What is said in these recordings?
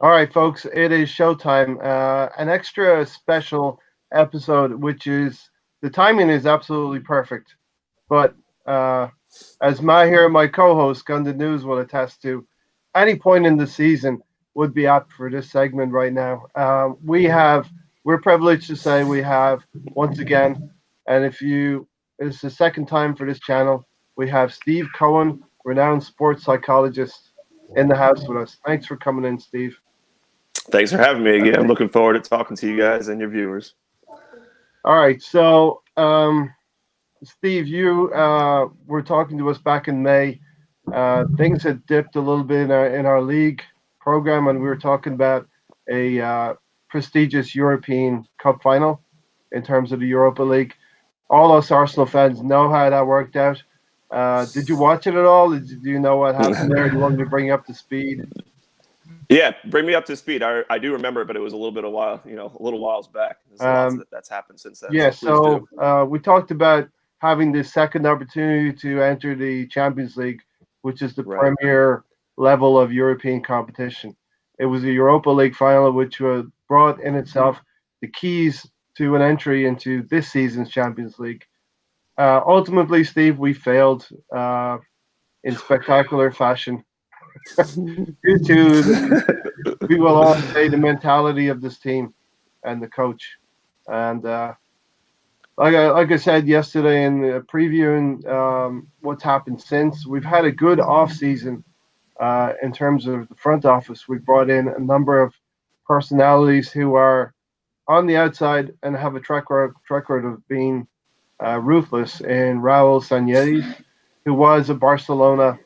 All right, folks, it is showtime. An extra special episode, which is the timing is absolutely perfect. But as Mahir, my co-host, Gun the News will attest to, any point in the season would be apt for this segment right now. We're privileged to say we have once again, and if you, it's the second time for this channel, we have Steve Cohen, renowned sports psychologist, in the house with us. Thanks for coming in, Steve. Thanks for having me again. I'm looking forward to talking to you guys and your viewers. All right, so Steve, you were talking to us back in May. Things had dipped a little bit in our league program, and we were talking about a prestigious European Cup final in terms of the Europa League. All us Arsenal fans know how that worked out. Did you watch it at all? Do you know what happened there? Do you want me to bring you up to speed? Yeah, bring me up to speed. I do remember it, but it was a little bit of while, a little whiles back. There's lots Um, that's happened since then. yeah, So please do. so we talked about having this second opportunity to enter the Champions League, which is the Right. premier level of European competition. It was a Europa League final, which brought in itself the keys to an entry into this season's Champions League. Ultimately, Steve, we failed in spectacular fashion due to, we will all say, the mentality of this team and the coach. And like I said yesterday in previewing what's happened since, we've had a good off season in terms of the front office. We've brought in a number of personalities who are on the outside and have a track record of being ruthless. In Raul Sanyetti, who was a Barcelona,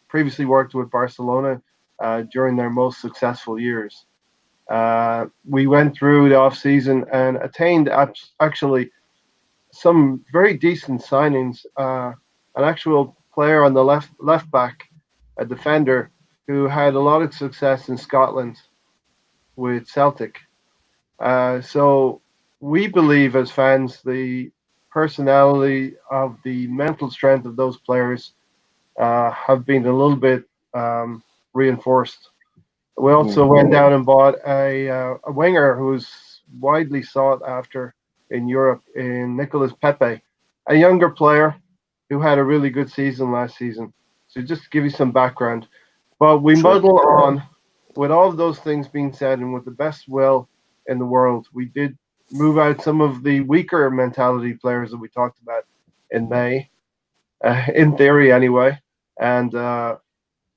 previously worked with Barcelona during their most successful years. We went through the off season and attained actually some very decent signings. An actual player on the left back, a defender who had a lot of success in Scotland with Celtic. So we believe as fans the personality of the mental strength of those players have been a little bit reinforced. We also went down and bought a winger who's widely sought after in Europe in Nicolas Pepe, a younger player who had a really good season last season. So just to give you some background. But we Sure. muddle on with all of those things being said and with the best will in the world. We did move out some of the weaker mentality players that we talked about in May, in theory anyway. And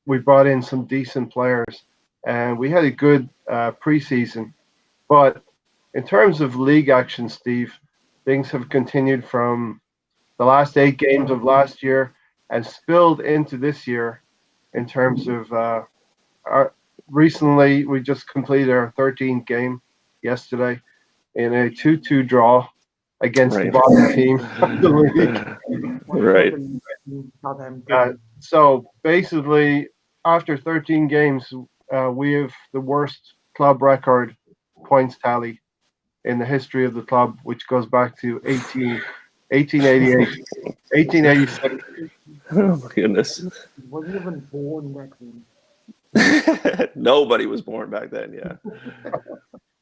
we brought in some decent players, and we had a good preseason. But in terms of league action, Steve, things have continued from the last 8 games of last year and spilled into this year. In terms of recently, we just completed our 13th game yesterday in a 2-2 draw against the Right. bottom team of the league. What's Right. happened in Uh, Southampton? so basically, after 13 games, we have the worst club record points tally in the history of the club, which goes back to 1888, 1886. Oh my goodness. Wasn't even born back then. Nobody was born back then. Yeah.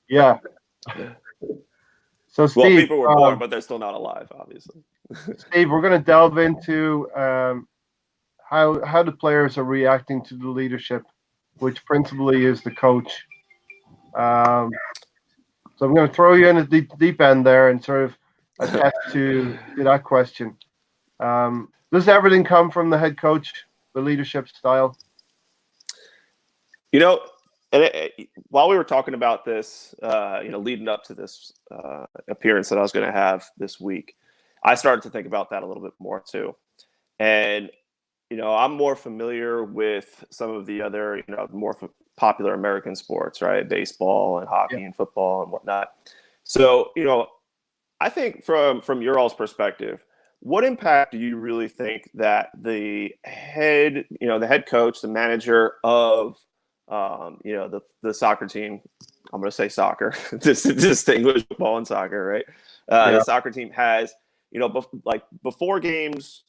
Yeah. So, Well, Steve, people were born, but they're still not alive, obviously. we're going to delve into how the players are reacting to the leadership, which principally is the coach. Um, so I'm going to throw you in the deep end there and sort of attest to that question. Does everything come from the head coach, the leadership style? You know, and while we were talking about this, leading up to this appearance that I was going to have this week, I started to think about that a little bit more too. And I'm more familiar with some of the other, more popular American sports, right? Baseball and Yeah. hockey and football and whatnot. So, I think from your all's perspective, what impact do you really think that the head coach, the manager of, the soccer team, I'm going to say soccer, just to distinguish football and soccer, right? The Yeah. soccer team has, before games,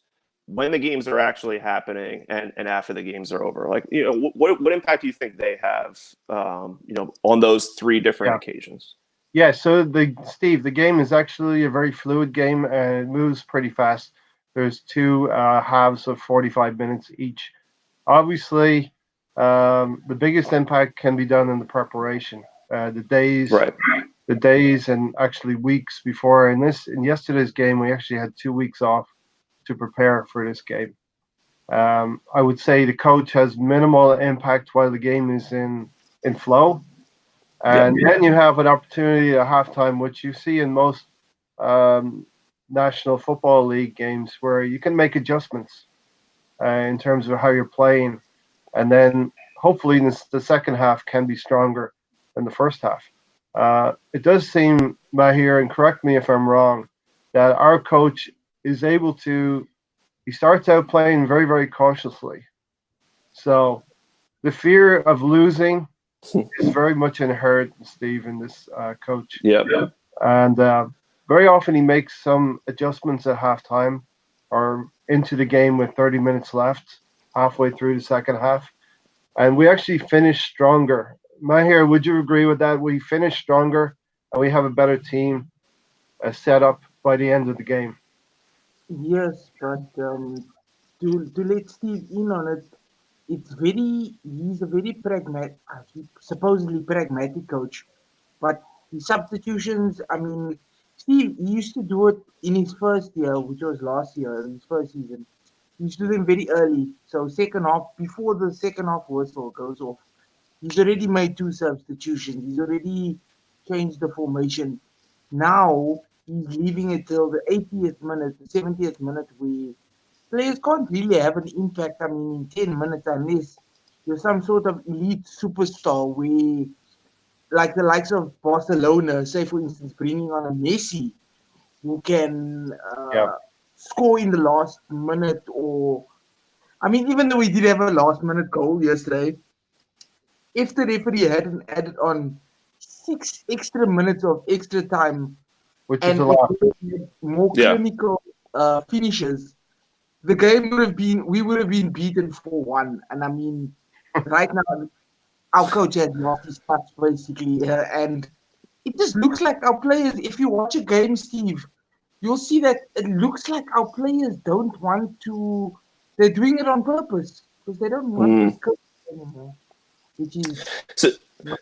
when the games are actually happening and after the games are over? Like, you know, what impact do you think they have, you know, on those three different occasions? Yeah, so Steve, the game is actually a very fluid game and it moves pretty fast. There's two halves of 45 minutes each. Obviously, the biggest impact can be done in the preparation, Right. the days and actually weeks before. In yesterday's game, we actually had 2 weeks off to prepare for this game. I would say the coach has minimal impact while the game is in flow. And then you have an opportunity at halftime, which you see in most um, National Football League games, where you can make adjustments in terms of how you're playing. And then hopefully the second half can be stronger than the first half. It does seem, Mahir, and correct me if I'm wrong, that our coach is able to, he starts out playing very, very cautiously. So the fear of losing is very much inherent, Steve, in this coach. Yeah. And very often he makes some adjustments at halftime or into the game with 30 minutes left, halfway through the second half. And we actually finish stronger. Mahir, would you agree with that? We finish stronger and we have a better team set up by the end of the game. Yes, but to let Steve in on it, he's a very supposedly pragmatic coach, but his substitutions, I mean, Steve, he used to do it in his first year, which was last year, in his first season. He used to do them very early. So second half, before the second half whistle goes off, he's already made two substitutions. He's already changed the formation. Now he's leaving it till the 80th minute, the 70th minute, where players can't really have an impact. I mean, in 10 minutes, unless you're some sort of elite superstar, where, like the likes of Barcelona, say for instance, bringing on a Messi who can Yeah. score in the last minute, or I mean, even though we did have a last minute goal yesterday, if the referee hadn't added on 6 extra minutes of extra time Which is and a lot. more clinical finishes, the game we would have been beaten 4-1. And I mean, right now, our coach has lost his touch basically. And it just looks like our players, if you watch a game, Steve, you'll see that it looks like our players don't want to, they're doing it on purpose because they don't want this coach anymore. Which is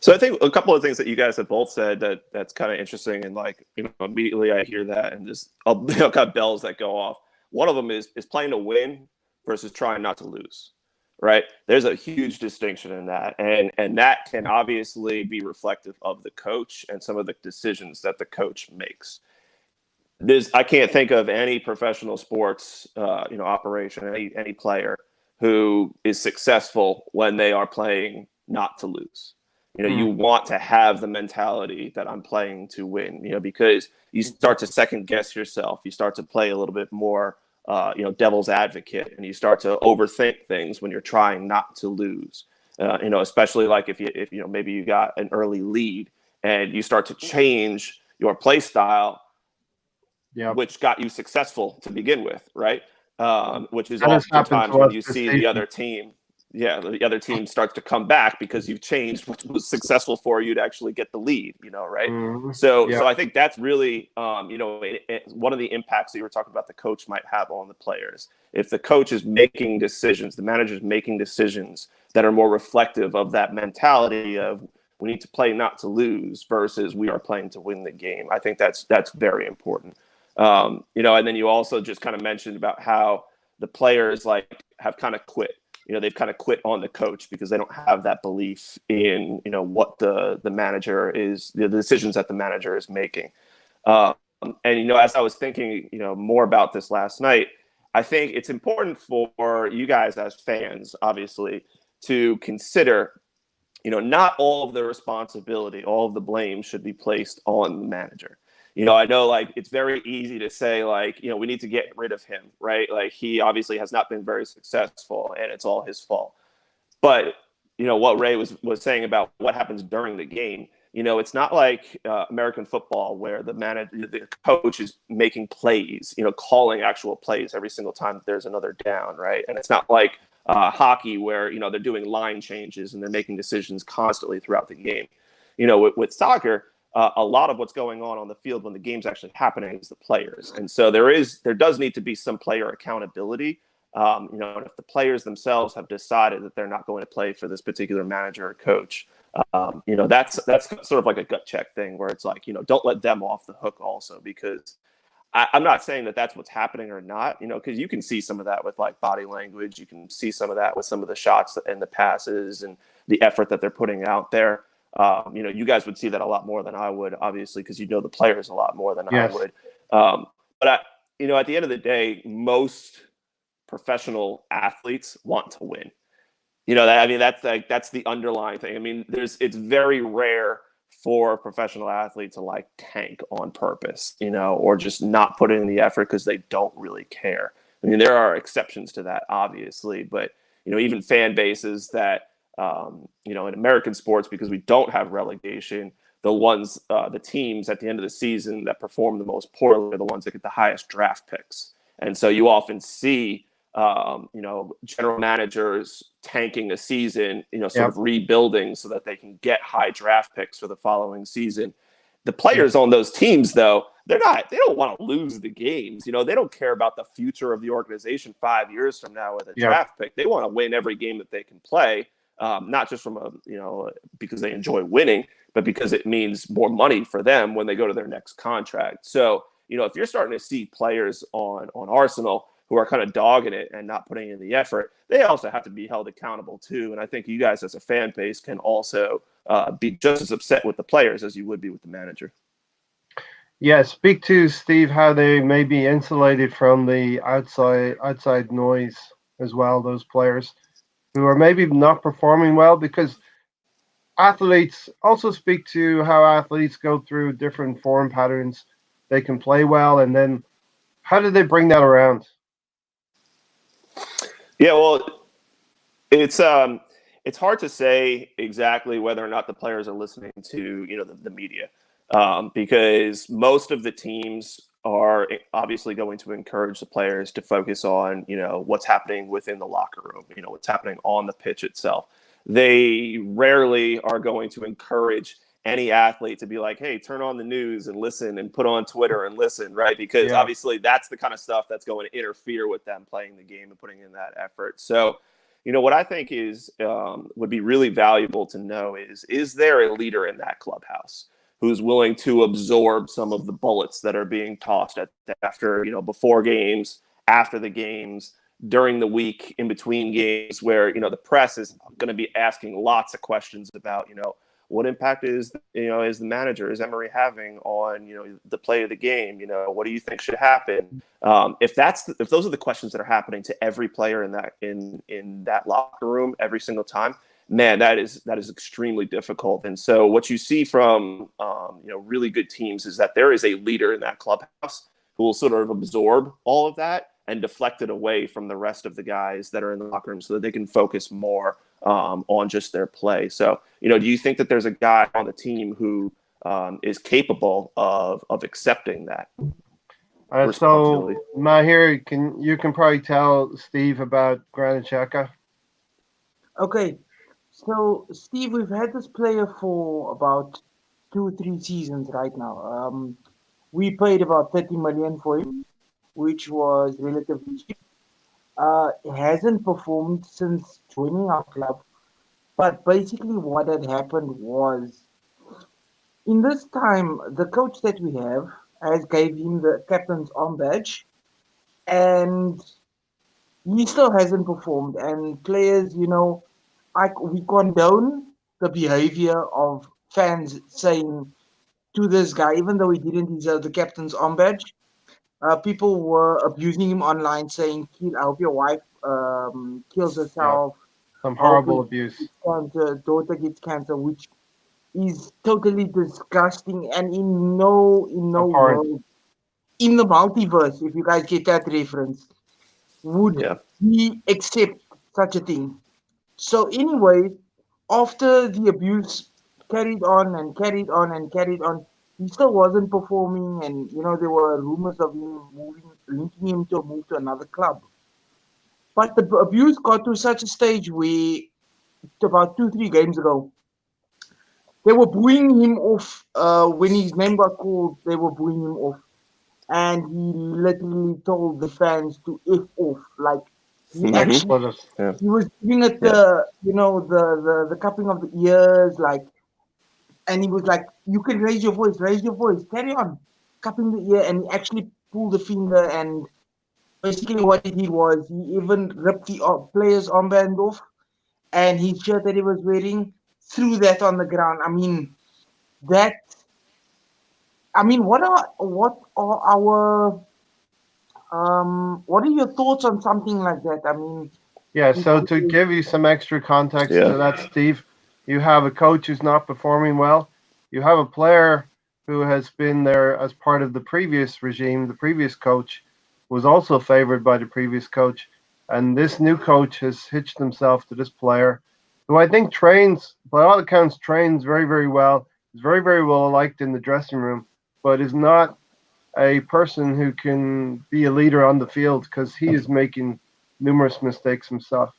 so I think a couple of things that you guys have both said that's kind of interesting, and like, you know, immediately I hear that and just I'll got bells that go off. One of them is playing to win versus trying not to lose, right? There's a huge distinction in that, and that can obviously be reflective of the coach and some of the decisions that the coach makes. I can't think of any professional sports operation, any player who is successful when they are playing not to lose. You know, you want to have the mentality that I'm playing to win, you know, because you start to second guess yourself. You start to play a little bit more, devil's advocate, and you start to overthink things when you're trying not to lose. Especially like if maybe you got an early lead and you start to change your play style, which got you successful to begin with, right? Which is oftentimes when you see the other team. Yeah, the other team starts to come back because you've changed what was successful for you to actually get the lead, you know, right? So I think that's really, one of the impacts that you were talking about the coach might have on the players. If the coach is making decisions, the manager is making decisions that are more reflective of that mentality of we need to play not to lose versus we are playing to win the game. I think that's very important. And then you also just kind of mentioned about how the players have kind of quit. You know, they've kind of quit on the coach because they don't have that belief in, what the manager is, the decisions that the manager is making. And, as I was thinking, more about this last night, I think it's important for you guys as fans, obviously, to consider, not all of the responsibility, all of the blame should be placed on the manager. I know it's very easy to say we need to get rid of him, right? Like he obviously has not been very successful and it's all his fault. But, what Ray was saying about what happens during the game, It's not like American football where the coach is making plays, calling actual plays every single time that there's another down, right? And it's not like hockey where, they're doing line changes and they're making decisions constantly throughout the game. With soccer, a lot of what's going on the field when the game's actually happening is the players. And so there does need to be some player accountability. And if the players themselves have decided that they're not going to play for this particular manager or coach, that's sort of like a gut check thing where it's like, don't let them off the hook also, because I'm not saying that that's what's happening or not, because you can see some of that with like body language. You can see some of that with some of the shots and the passes and the effort that they're putting out there. You guys would see that a lot more than I would, obviously, because the players a lot more than Yes. I would. But at the end of the day, most professional athletes want to win. That's the underlying thing. It's very rare for a professional athlete to like tank on purpose, or just not put in the effort because they don't really care. There are exceptions to that, obviously, but even fan bases that in American sports, because we don't have relegation, the teams at the end of the season that perform the most poorly are the ones that get the highest draft picks. And so you often see general managers tanking a season, sort of rebuilding so that they can get high draft picks for the following season. The players on those teams, though, they don't want to lose the games. They don't care about the future of the organization 5 years from now with a draft pick. They want to win every game that they can play, not just because they enjoy winning, but because it means more money for them when they go to their next contract. So, if you're starting to see players on Arsenal who are kind of dogging it and not putting in the effort, they also have to be held accountable too. And I think you guys as a fan base can also be just as upset with the players as you would be with the manager. Yeah, speak to Steve how they may be insulated from the outside noise as well, those players who are maybe not performing well, because athletes also speak to how athletes go through different form patterns. They can play well, and then how do they bring that around? Yeah, well, it's hard to say exactly whether or not the players are listening to the media, because most of the teams are obviously going to encourage the players to focus on what's happening within the locker room, what's happening on the pitch itself. They rarely are going to encourage any athlete to be like, hey, turn on the news and listen, and put on Twitter and listen, right? Because obviously that's the kind of stuff that's going to interfere with them playing the game and putting in that effort. So, what I think is would be really valuable to know is there a leader in that clubhouse who's willing to absorb some of the bullets that are being tossed after, before games, after the games, during the week, in between games, where, the press is going to be asking lots of questions about, what impact is the manager, is Emery having on, the play of the game? What do you think should happen? If those are the questions that are happening to every player in that locker room every single time, man, that is extremely difficult. And so what you see from really good teams is that there is a leader in that clubhouse who will sort of absorb all of that and deflect it away from the rest of the guys that are in the locker room so that they can focus more on just their play. So, do you think that there's a guy on the team who is capable of accepting that responsibility? So, Mahir, you can probably tell Steve about Granit Xhaka. Okay, so Steve, we've had this player for about 2-3 seasons right now. We paid about 30 million for him, which was relatively cheap. He hasn't performed since joining our club. But basically what had happened was, in this time, the coach that we have has gave him the captain's arm badge, and he still hasn't performed. And players, we condone the behavior of fans saying to this guy, even though he didn't deserve the captain's arm badge, people were abusing him online, saying, I hope your wife kills herself. Some horrible abuse. Daughter gets cancer, which is totally disgusting, and in no world, in the multiverse, if you guys get that reference, would we accept such a thing. So anyway, after the abuse carried on and carried on and carried on. He still wasn't performing, and there were rumors of him linking him to a move to another club. But the abuse got to such a stage where about 2, 3 games ago, they were booing him off. When his name got called, they were booing him off, and he literally told the fans to f off. Like he actually, Yeah. he was giving it the cupping of the ears, like, and he was like, "You can raise your voice, carry on," cupping the ear, and he actually pulled the finger. And basically, what he did was he even ripped the player's armband off, and his shirt that he was wearing, threw that on the ground. That what are your thoughts on something like that? Yeah, so to give you some extra context to that, Steve, you have a coach who's not performing well. You have a player who has been there as part of the previous regime. The previous coach was also favored by the previous coach. And this new coach has hitched himself to this player, who I think trains, by all accounts, trains very, very well. Is very, very well liked in the dressing room, but is not a person who can be a leader on the field because he is making numerous mistakes himself.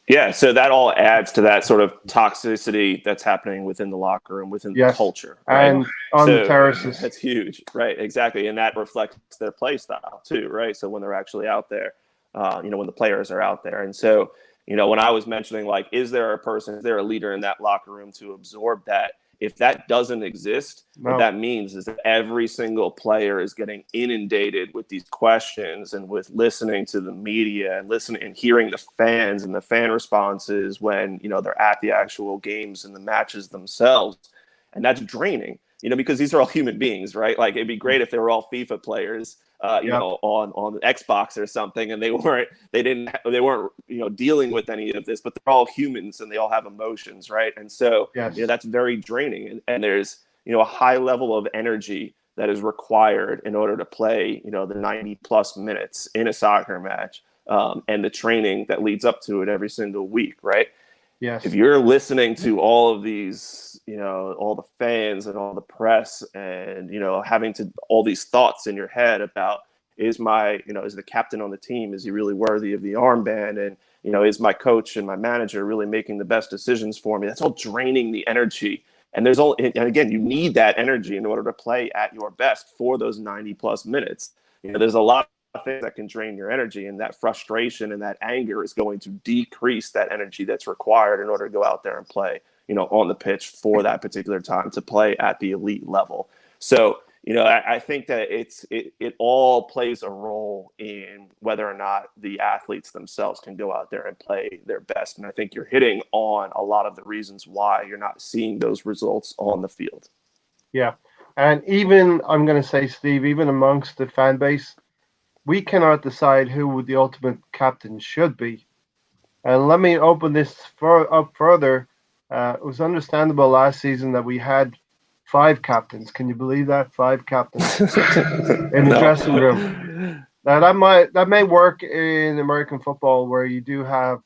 Yeah, so that all adds to that sort of toxicity that's happening within the locker room, within the culture, right? And on the terraces. That's huge, right? Exactly, and that reflects their play style too, right? So when they're actually out there, when the players are out there, and so when I was mentioning like, is there a leader in that locker room to absorb that? If that doesn't exist, what that means is that every single player is getting inundated with these questions and with listening to the media and listening and hearing the fans and the fan responses when, they're at the actual games and the matches themselves. And that's draining, because these are all human beings, right? Like it'd be great if they were all FIFA players, on Xbox or something, and they weren't dealing with any of this, but they're all humans and they all have emotions, right? And so that's very draining, and there's a high level of energy that is required in order to play the 90 plus minutes in a soccer match, and the training that leads up to it every single week, right? Yes. If you're listening to all of these, all the fans and all the press and, having all these thoughts in your head about, is the captain on the team, is he really worthy of the armband? And, is my coach and my manager really making the best decisions for me? That's all draining the energy. And and again, you need that energy in order to play at your best for those 90 plus minutes. There's a lot of things that can drain your energy, and that frustration and that anger is going to decrease that energy that's required in order to go out there and play, on the pitch for that particular time, to play at the elite level. So, I think that it all plays a role in whether or not the athletes themselves can go out there and play their best. And I think you're hitting on a lot of the reasons why you're not seeing those results on the field. Yeah. And even, I'm going to say, Steve, even amongst the fan base, we cannot decide who the ultimate captain should be. And let me open this up further. It was understandable last season that we had 5 captains. Can you believe that? 5 captains in the dressing room. Now that may work in American football, where you do have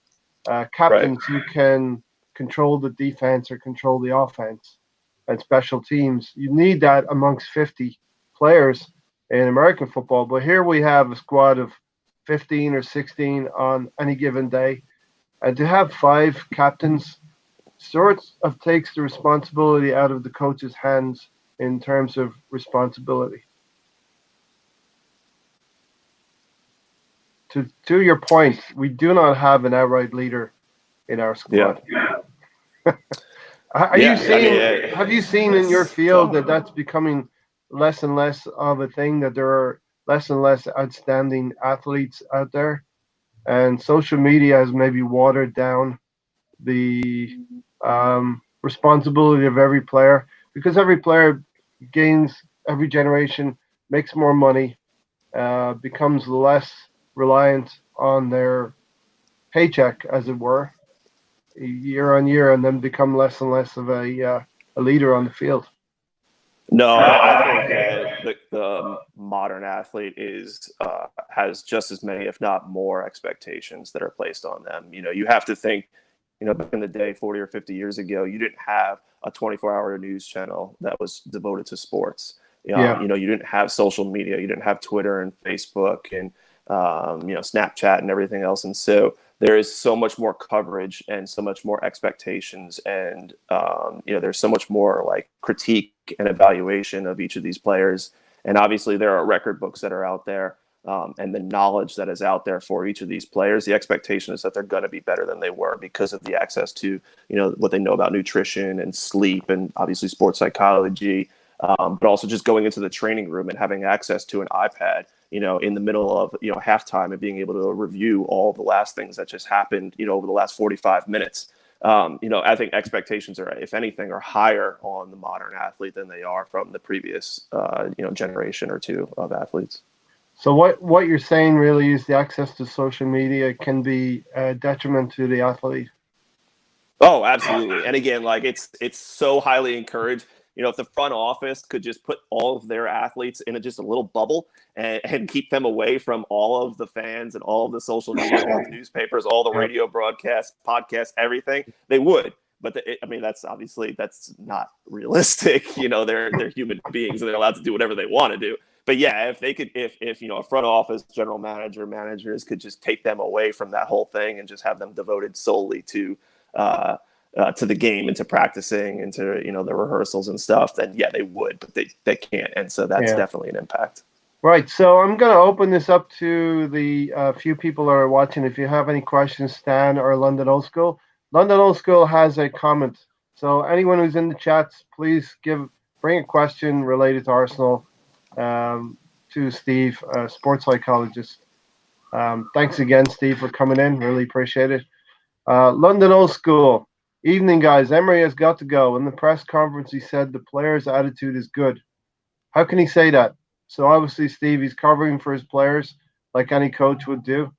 captains who can control the defense or control the offense and special teams. You need that amongst 50 players in American football, but here we have a squad of 15 or 16 on any given day, and to have 5 captains sort of takes the responsibility out of the coach's hands in terms of responsibility. To your point, we do not have an outright leader in our squad. Have you seen in your field that that's becoming less and less of a thing, that there are less and less outstanding athletes out there, and social media has maybe watered down the responsibility of every player, because every player gains, every generation makes more money, becomes less reliant on their paycheck, as it were, year on year, and then become less and less of a leader on the field. No, I think the modern athlete has just as many, if not more, expectations that are placed on them. You have to think back in the day, 40 or 50 years ago, you didn't have a 24-hour news channel that was devoted to sports. Yeah. You didn't have social media. You didn't have Twitter and Facebook and, Snapchat and everything else. And so there is so much more coverage and so much more expectations. And, there's so much more like critique and evaluation of each of these players. And obviously there are record books that are out there. And the knowledge that is out there for each of these players, the expectation is that they're going to be better than they were because of the access to, what they know about nutrition and sleep and obviously sports psychology, but also just going into the training room and having access to an iPad, in the middle of, halftime and being able to review all the last things that just happened, over the last 45 minutes. I think expectations are, if anything, are higher on the modern athlete than they are from the previous, generation or two of athletes. So what you're saying really is the access to social media can be a detriment to the athlete. Oh, absolutely. And again, like it's so highly encouraged. If the front office could just put all of their athletes in just a little bubble and keep them away from all of the fans and all of the social media, all the newspapers, all the radio broadcasts, podcasts, everything, they would. But that's not realistic. They're human beings and they're allowed to do whatever they want to do. But yeah, if they could, if a front office, general manager, managers could just take them away from that whole thing and just have them devoted solely to the game and to practicing and to the rehearsals and stuff, then yeah, they would, but they can't, and so that's definitely an impact. Right. So I'm going to open this up to the few people that are watching. If you have any questions, Stan or London Old School. London Old School has a comment. So anyone who's in the chats, please bring a question related to Arsenal to Steve, sports psychologist. Thanks again, Steve, for coming in. Really appreciate it. London Old School. Evening, guys. Emery has got to go. In the press conference, he said the players' attitude is good. How can he say that? So obviously, Steve, he's covering for his players like any coach would do.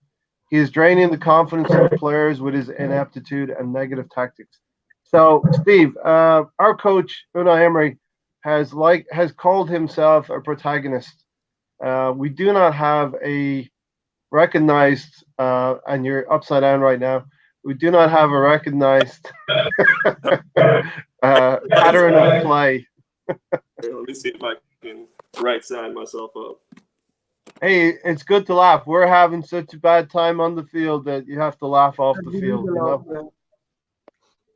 He is draining the confidence of the players with his ineptitude and negative tactics. So, Steve, our coach, Unai Emery, has called himself a protagonist. We do not have a recognized, and you're upside down right now, we do not have a recognized pattern of play. Let me see if I can right side myself up. Hey, it's good to laugh. We're having such a bad time on the field that you have to laugh off the field.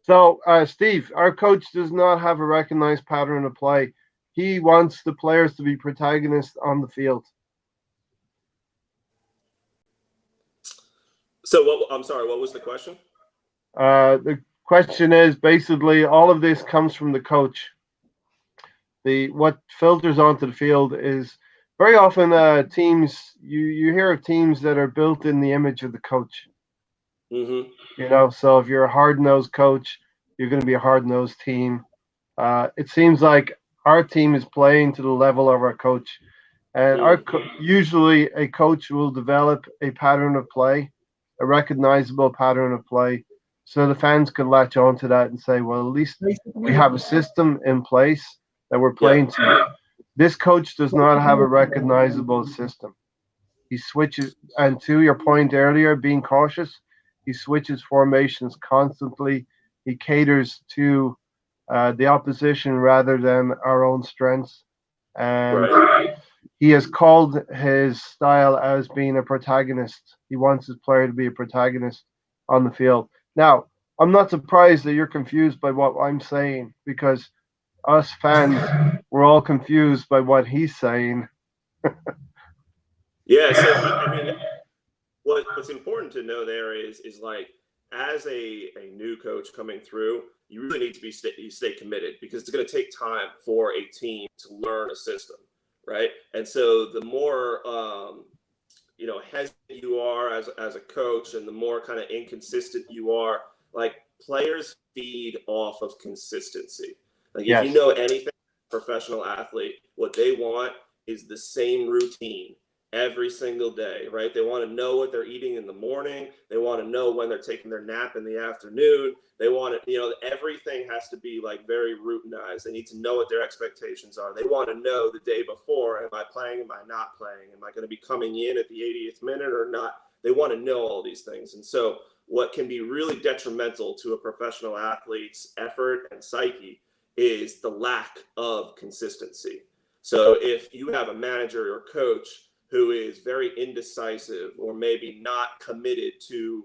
So, Steve, our coach does not have a recognized pattern of play. He wants the players to be protagonists on the field. So, I'm sorry, what was the question? The question is basically all of this comes from the coach. What filters onto the field is very often teams. You hear of teams that are built in the image of the coach. Mm-hmm. So if you're a hard-nosed coach, you're going to be a hard-nosed team. It seems like our team is playing to the level of our coach, and usually a coach will develop a pattern of play, a recognizable pattern of play, so the fans can latch on to that and say, well, at least we have a system in place that we're playing to. This coach does not have a recognizable system. He switches, and to your point earlier, being cautious, he switches formations constantly. He caters to the opposition rather than our own strengths. And he has called his style as being a protagonist. He wants his player to be a protagonist on the field. Now, I'm not surprised that you're confused by what I'm saying, because us fans, we're all confused by what he's saying. Yeah, so I mean, what's important to know there is like, as a new coach coming through, you really need to stay committed, because it's going to take time for a team to learn a system, right? And so the more hesitant you are as a coach, and the more kind of inconsistent you are, like, players feed off of consistency. Like, if you know anything, professional athlete, what they want is the same routine every single day, right? They want to know what they're eating in the morning. They want to know when they're taking their nap in the afternoon. They want it, everything has to be like very routinized. They need to know what their expectations are. They want to know the day before, am I playing? Am I not playing? Am I going to be coming in at the 80th minute or not? They want to know all these things. And so what can be really detrimental to a professional athlete's effort and psyche is the lack of consistency. So if you have a manager or coach who is very indecisive or maybe not committed to,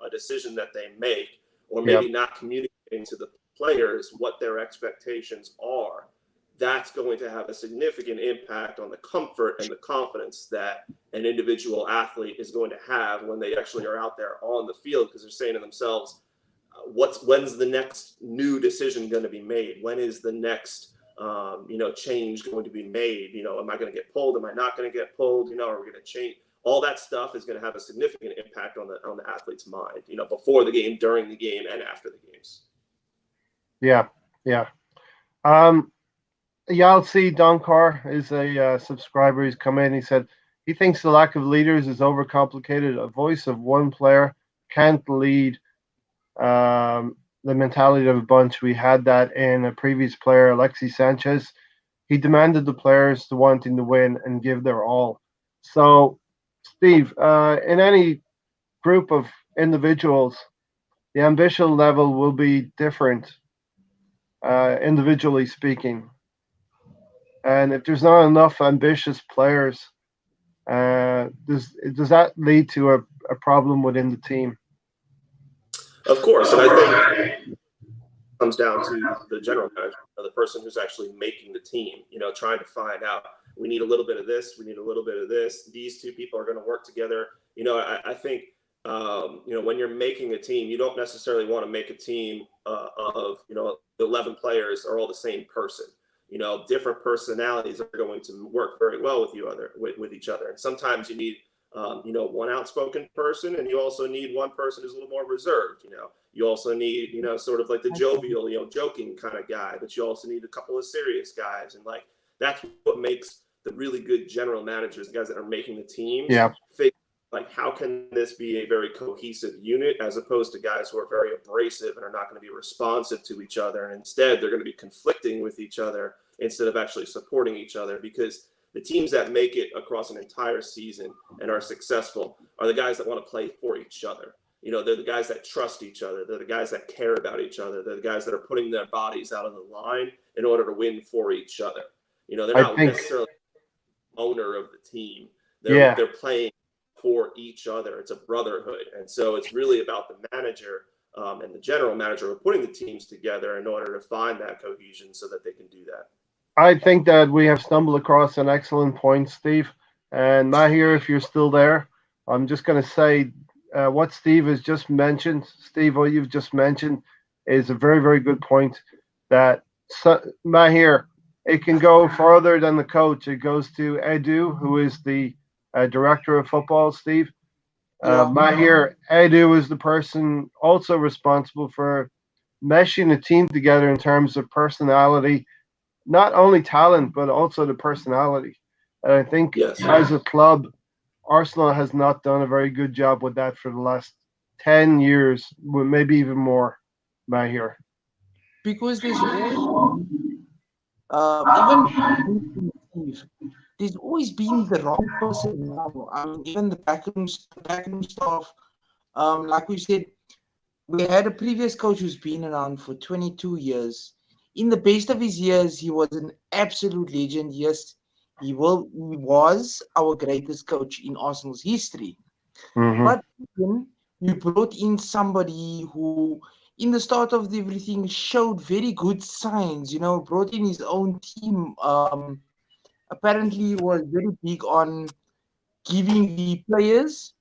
a decision that they make, or maybe not communicating to the players what their expectations are, that's going to have a significant impact on the comfort and the confidence that an individual athlete is going to have when they actually are out there on the field, because they're saying to themselves, when's the next new decision going to be made? When is the next, change going to be made? Am I going to get pulled? Am I not going to get pulled? Are we going to change? All that stuff is going to have a significant impact on the athlete's mind, before the game, during the game, and after the games. Yeah. Yalci Donkar is a subscriber. He's come in. He said he thinks the lack of leaders is overcomplicated. A voice of one player can't lead the mentality of a bunch. We had that in a previous player, Alexis Sanchez. He demanded the players to wanting to win and give their all. So, Steve, in any group of individuals, the ambition level will be different, individually speaking. And if there's not enough ambitious players, does that lead to a problem within the team? Of course, and I think it comes down to the general manager, the person who's actually making the team, trying to find out, we need a little bit of this, we need a little bit of this. These two people are going to work together. I think, when you're making a team, you don't necessarily want to make a team of, 11 players are all the same person. Different personalities are going to work very well with each other. And sometimes you need, one outspoken person, and you also need one person who's a little more reserved. You also need, sort of like the jovial, joking kind of guy, but you also need a couple of serious guys. And like, that's what makes the really good general managers, the guys that are making the teams, figure like, how can this be a very cohesive unit, as opposed to guys who are very abrasive and are not going to be responsive to each other. And instead, they're going to be conflicting with each other instead of actually supporting each other, because the teams that make it across an entire season and are successful are the guys that want to play for each other. They're the guys that trust each other. They're the guys that care about each other. They're the guys that are putting their bodies out on the line in order to win for each other. They're not necessarily owner of the team. They're playing for each other. It's a brotherhood. And so it's really about the manager and the general manager of putting the teams together in order to find that cohesion so that they can do that. I think that we have stumbled across an excellent point, Steve. And Mahir, if you're still there, I'm just going to say what Steve has just mentioned. Steve, what you've just mentioned is a very, very good point. That Mahir, it can go further than the coach. It goes to Edu, who is the director of football, Steve. Mahir, Edu is the person also responsible for meshing the team together in terms of personality, not only talent, but also the personality. And I think as a club, Arsenal has not done a very good job with that for the last 10 years, maybe even more, Mahir. Because there's always there's always been the wrong person now. I mean, even the backroom staff, like we said, we had a previous coach who's been around for 22 years. In the best of his years, he was an absolute legend. Yes, he was our greatest coach in Arsenal's history. Mm-hmm. But then we brought in somebody who, in the start of everything, showed very good signs, brought in his own team. Apparently was very big on giving the players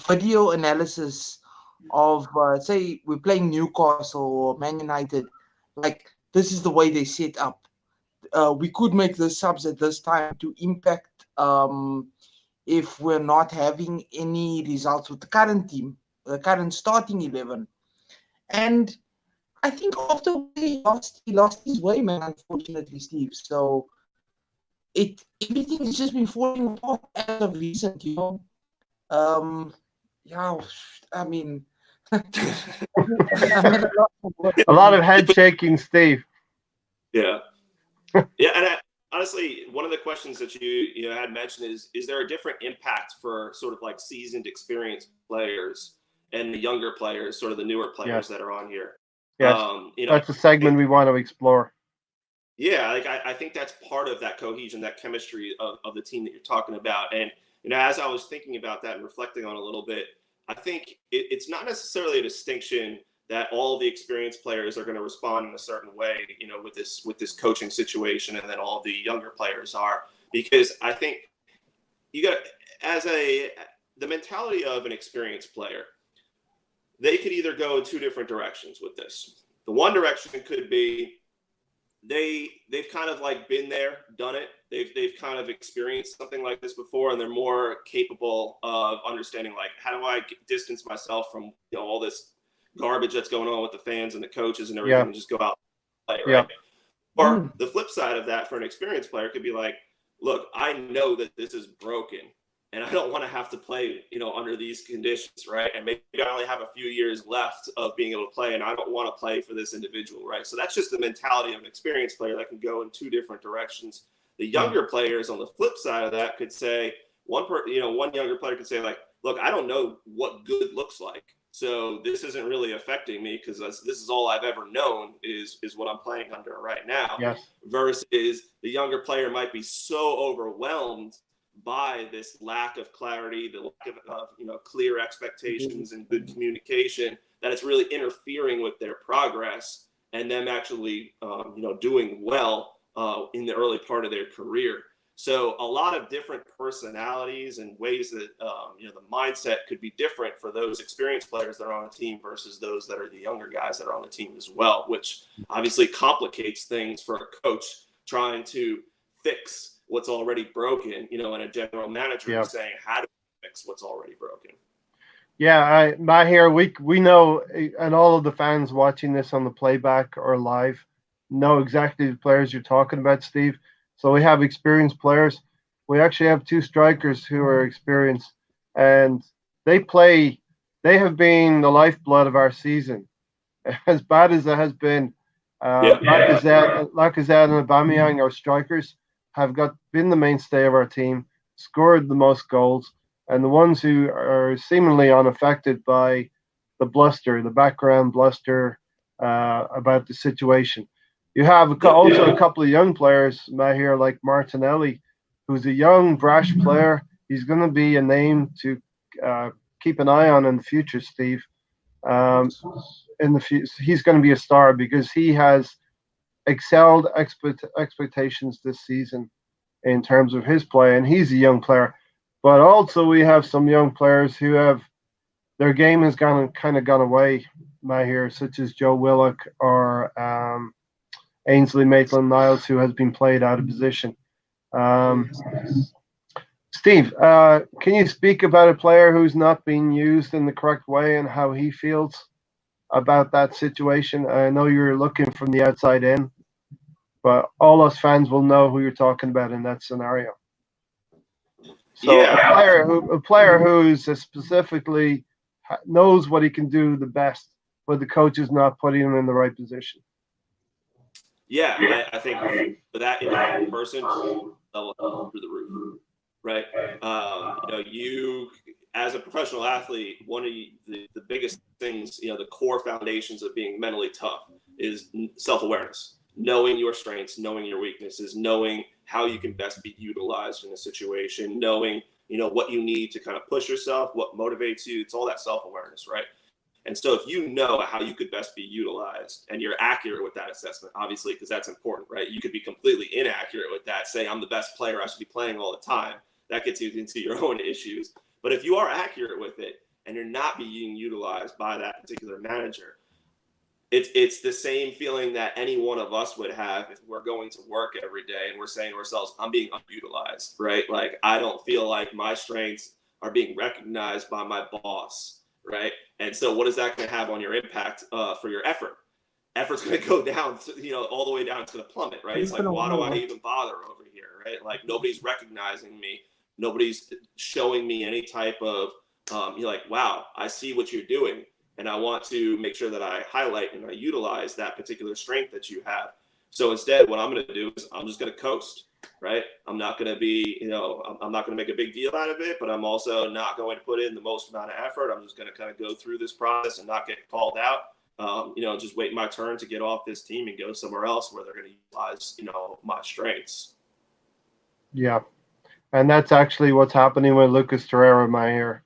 video analysis of, say, we're playing Newcastle or Man United. Like, this is the way they set up. We could make the subs at this time to impact if we're not having any results with the current team, the current starting 11. And I think after he lost his way, man, unfortunately, Steve. So everything has just been falling apart as of recent, I mean, a lot of head shaking, Steve. Yeah. And honestly, one of the questions that you had mentioned is there a different impact for sort of like seasoned, experienced players and the younger players, sort of the newer players that are on here. Yes, that's a segment we want to explore. Yeah, like I think that's part of that cohesion, that chemistry of the team that you're talking about. And as I was thinking about that and reflecting on it a little bit, I think it's not necessarily a distinction that all the experienced players are going to respond in a certain way, with this coaching situation, and then all the younger players are, because I think you got the mentality of an experienced player. They could either go in two different directions with this. The one direction could be they've kind of like been there, done it. They've kind of experienced something like this before, and they're more capable of understanding, like, how do I distance myself from all this garbage that's going on with the fans and the coaches and everything, and just go out and play, right? Or the flip side of that for an experienced player could be like, look, I know that this is broken, and I don't want to have to play, under these conditions, right? And maybe I only have a few years left of being able to play, and I don't want to play for this individual, right? So that's just the mentality of an experienced player that can go in two different directions. The younger players on the flip side of that could say, one younger player could say, like, look, I don't know what good looks like, so this isn't really affecting me because this is all I've ever known is what I'm playing under right now. Yes. Versus the younger player might be so overwhelmed by this lack of clarity, the lack of clear expectations and good communication, that it's really interfering with their progress and them actually doing well in the early part of their career. So a lot of different personalities and ways that the mindset could be different for those experienced players that are on the team versus those that are the younger guys that are on the team as well, which obviously complicates things for a coach trying to fix what's already broken, and a general manager saying, how do we fix what's already broken? Yeah, Mahir, we know, and all of the fans watching this on the playback or live know exactly the players you're talking about, Steve. So we have experienced players. We actually have two strikers who are experienced, and they have been the lifeblood of our season. As bad as it has been, Lacazette and Aubameyang, our strikers, have been the mainstay of our team, scored the most goals, and the ones who are seemingly unaffected by the background bluster about the situation. You have also a couple of young players, Mahir, like Martinelli, who's a young, brash player. He's going to be a name to keep an eye on in the future, Steve. He's going to be a star because he has excelled expectations this season in terms of his play, and he's a young player. But also we have some young players who have their game has gone away, Mahir, such as Joe Willock or Ainsley Maitland-Niles, who has been played out of position. Steve, can you speak about a player who's not being used in the correct way and how he feels about that situation? I know you're looking from the outside in, but all us fans will know who you're talking about in that scenario. So a player who's specifically knows what he can do the best, but the coach is not putting him in the right position. Yeah, I think for that person, through the roof, right? You as a professional athlete, one of the biggest things, the core foundations of being mentally tough is self-awareness, knowing your strengths, knowing your weaknesses, knowing how you can best be utilized in a situation, knowing, what you need to kind of push yourself, what motivates you. It's all that self-awareness, right? And so if you know how you could best be utilized and you're accurate with that assessment, obviously, because that's important, right? You could be completely inaccurate with that. Say, I'm the best player, I should be playing all the time. That gets you into your own issues. But if you are accurate with it and you're not being utilized by that particular manager, it's the same feeling that any one of us would have if we're going to work every day and we're saying to ourselves, I'm being unutilized, right? Like, I don't feel like my strengths are being recognized by my boss, right? And so what is that going to have on your impact for your effort? Effort's going to go down, all the way down to the plummet, right? It's like, why do I even bother over here, right? Like, nobody's recognizing me. Nobody's showing me any type of, you're like, wow, I see what you're doing. And I want to make sure that I highlight and I utilize that particular strength that you have. So instead, what I'm going to do is I'm just going to coast. right? I'm not going to be, I'm not going to make a big deal out of it, but I'm also not going to put in the most amount of effort. I'm just going to kind of go through this process and not get called out. Just wait my turn to get off this team and go somewhere else where they're going to utilize, my strengths. Yeah. And that's actually what's happening with Lucas Torreira, my ear.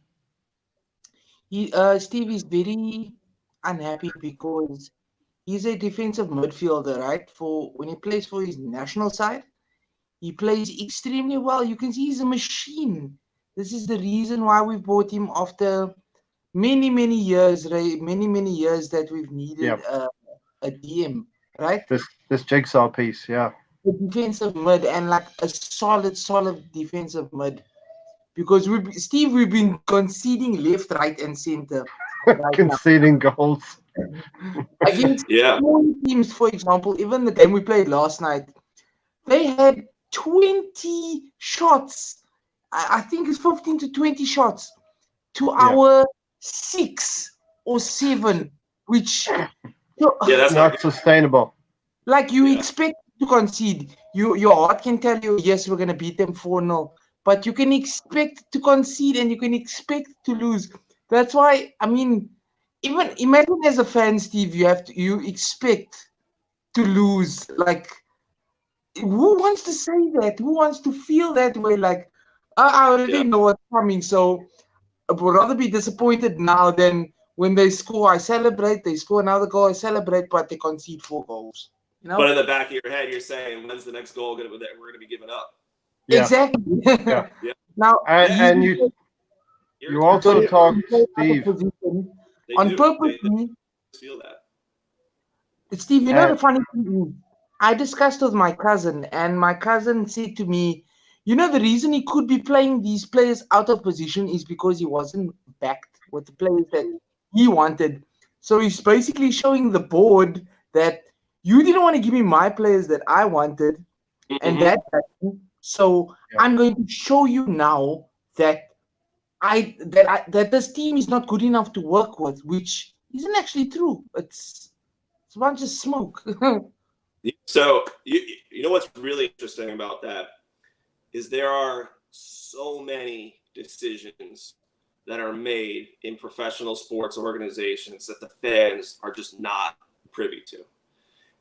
Steve is very unhappy because he's a defensive midfielder, right? For when he plays for his national side, he plays extremely well. You can see he's a machine. This is the reason why we bought him after many, many years, right? Many years that we've needed a DM, right? This jigsaw piece, yeah. A defensive mid and like a solid defensive mid. Because we've been conceding left, right, and center. Right Conceding goals. Against small teams, for example, even the game we played last night, they had 20 shots. I think it's 15 to 20 shots to our 6 or 7, which that's not sustainable. Like you expect to concede. Your heart can tell you, yes, we're gonna beat them 4-0. But you can expect to concede and you can expect to lose. That's why, I mean, even imagine as a fan, Steve, you expect to lose. Like, who wants to say that? Who wants to feel that way? Like, I already know what's coming, so I would rather be disappointed now than when they score. I celebrate. They score another goal. I celebrate, but they concede 4 goals. But in the back of your head, you're saying, when's the next goal that we're going to be giving up? Yeah. Exactly. Yeah. Now, and you also talk, Steve. On purpose. They feel that. Steve, you know the funny thing is, I discussed with my cousin, and my cousin said to me, the reason he could be playing these players out of position is because he wasn't backed with the players that he wanted. So he's basically showing the board that you didn't want to give me my players that I wanted, and that. So I'm going to show you now that that this team is not good enough to work with, which isn't actually true. It's a bunch of smoke. So you know what's really interesting about that is there are so many decisions that are made in professional sports organizations that the fans are just not privy to.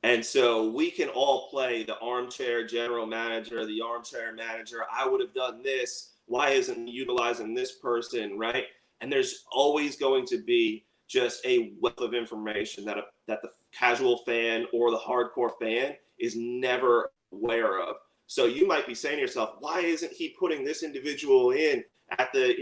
And so we can all play the armchair general manager, the armchair manager. I would have done this. Why isn't he utilizing this person, right? And there's always going to be just a wealth of information that the casual fan or the hardcore fan is never aware of. So you might be saying to yourself, why isn't he putting this individual in at the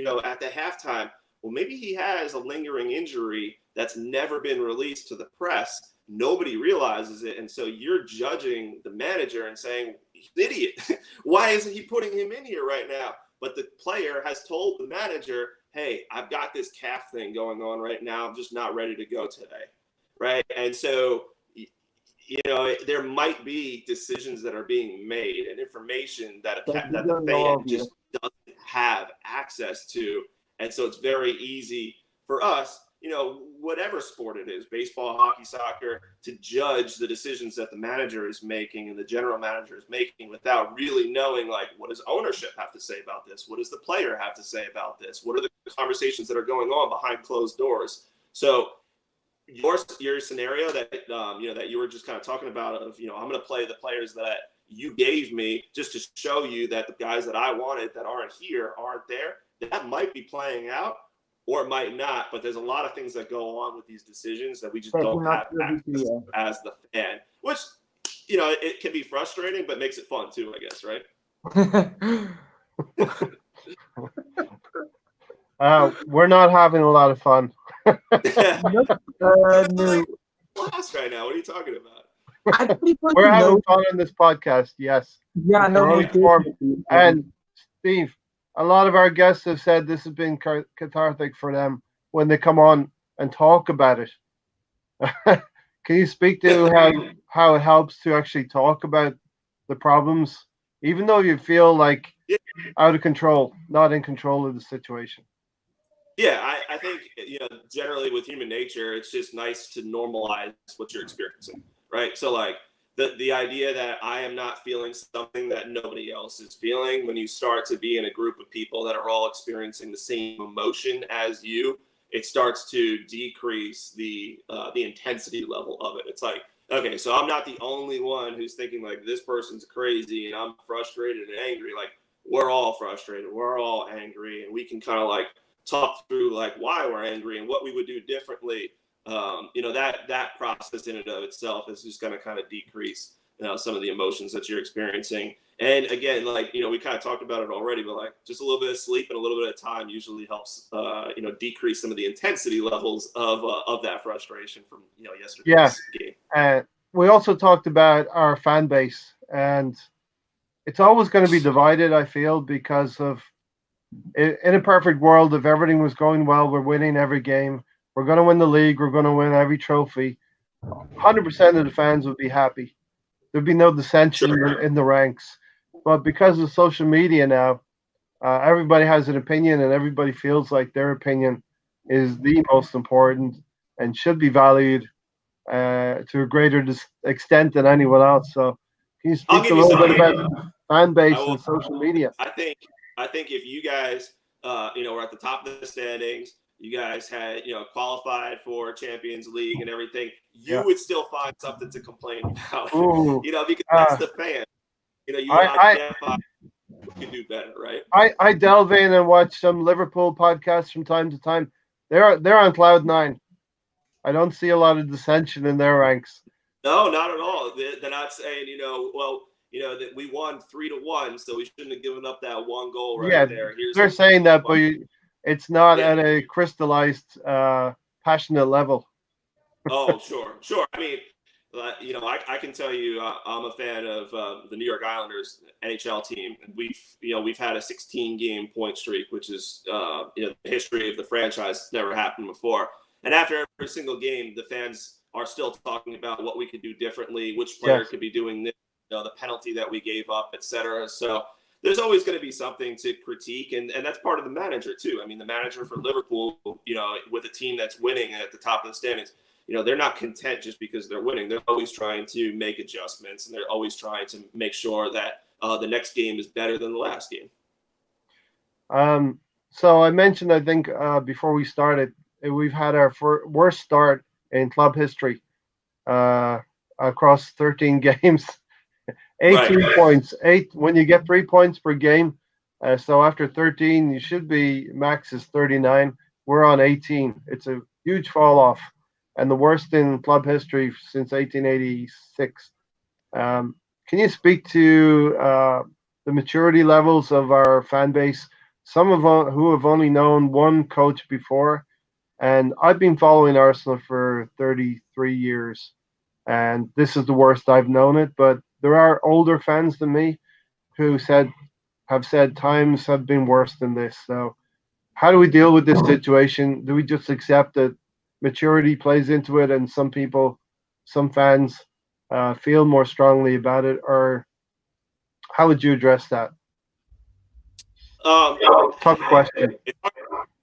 halftime? Well, maybe he has a lingering injury that's never been released to the press. Nobody realizes it. And so you're judging the manager and saying, he's an idiot. Why isn't he putting him in here right now? But the player has told the manager, hey, I've got this calf thing going on right now. I'm just not ready to go today. Right. And so, there might be decisions that are being made and information that the fan just doesn't have access to. And so it's very easy for us, whatever sport it is, baseball, hockey, soccer, to judge the decisions that the manager is making and the general manager is making without really knowing, like, what does ownership have to say about this? What does the player have to say about this? What are the conversations that are going on behind closed doors? So your scenario that that you were just kind of talking about of, I'm going to play the players that you gave me just to show you that the guys that I wanted that aren't here aren't there. That might be playing out, or it might not, but there's a lot of things that go on with these decisions that we just don't have access as the fan, which, it can be frustrating, but makes it fun too, I guess, right? We're not having a lot of fun. No. Class right now. What are you talking about? We're having fun on this podcast, yes. Yeah, And Steve, a lot of our guests have said this has been cathartic for them when they come on and talk about it. Can you speak to how it helps to actually talk about the problems, even though you feel like out of control, not in control of the situation? Yeah, I think, generally with human nature, it's just nice to normalize what you're experiencing, right? So, like, the idea that I am not feeling something that nobody else is feeling, when you start to be in a group of people that are all experiencing the same emotion as you, it starts to decrease the intensity level of it. It's like, okay, so I'm not the only one who's thinking like this person's crazy and I'm frustrated and angry. Like, we're all frustrated, we're all angry, and we can kind of like talk through like why we're angry and what we would do differently. That process in and of itself is just going to kind of decrease some of the emotions that you're experiencing. And again, like, we kind of talked about it already, but like just a little bit of sleep and a little bit of time usually helps decrease some of the intensity levels of that frustration from yesterday's game. We also talked about our fan base, and it's always going to be divided, I feel, because of, in a perfect world, if everything was going well, we're winning every game, we're going to win the league, we're going to win every trophy, 100% of the fans would be happy. There'd be no dissension in the ranks. But because of social media now, everybody has an opinion, and everybody feels like their opinion is the most important and should be valued to a greater extent than anyone else. So can you speak a little bit about fan base and social media? I think if you guys, were at the top of the standings, you guys had, qualified for Champions League and everything, you would still find something to complain about, because that's the fan. You identify who can do better, right? I delve in and watch some Liverpool podcasts from time to time. They're on cloud nine. I don't see a lot of dissension in their ranks. No, not at all. They're not saying, that we won 3-1, so we shouldn't have given up that one goal right there. They're saying that, but it's not at a crystallized, passionate level. Oh, sure. I mean, I can tell you, I'm a fan of the New York Islanders NHL team. We've had a 16-game point streak, which is the history of the franchise. It's never happened before. And after every single game, the fans are still talking about what we could do differently, which player could be doing this, the penalty that we gave up, etc. So there's always going to be something to critique, and that's part of the manager too. I mean, the manager for Liverpool, with a team that's winning at the top of the standings, they're not content just because they're winning. They're always trying to make adjustments, and they're always trying to make sure that the next game is better than the last game. So I mentioned, I think, before we started, we've had our worst start in club history across 13 games. 18 points. When you get 3 points per game. So after 13, you should be max is 39. We're on 18. It's a huge fall off, and the worst in club history since 1886. Can you speak to the maturity levels of our fan base? Some of who have only known one coach before, and I've been following Arsenal for 33 years, and this is the worst I've known it. But there are older fans than me who have said times have been worse than this. So how do we deal with this situation? Do we just accept that maturity plays into it, and some fans feel more strongly about it, or how would you address that? Tough question. It's hard to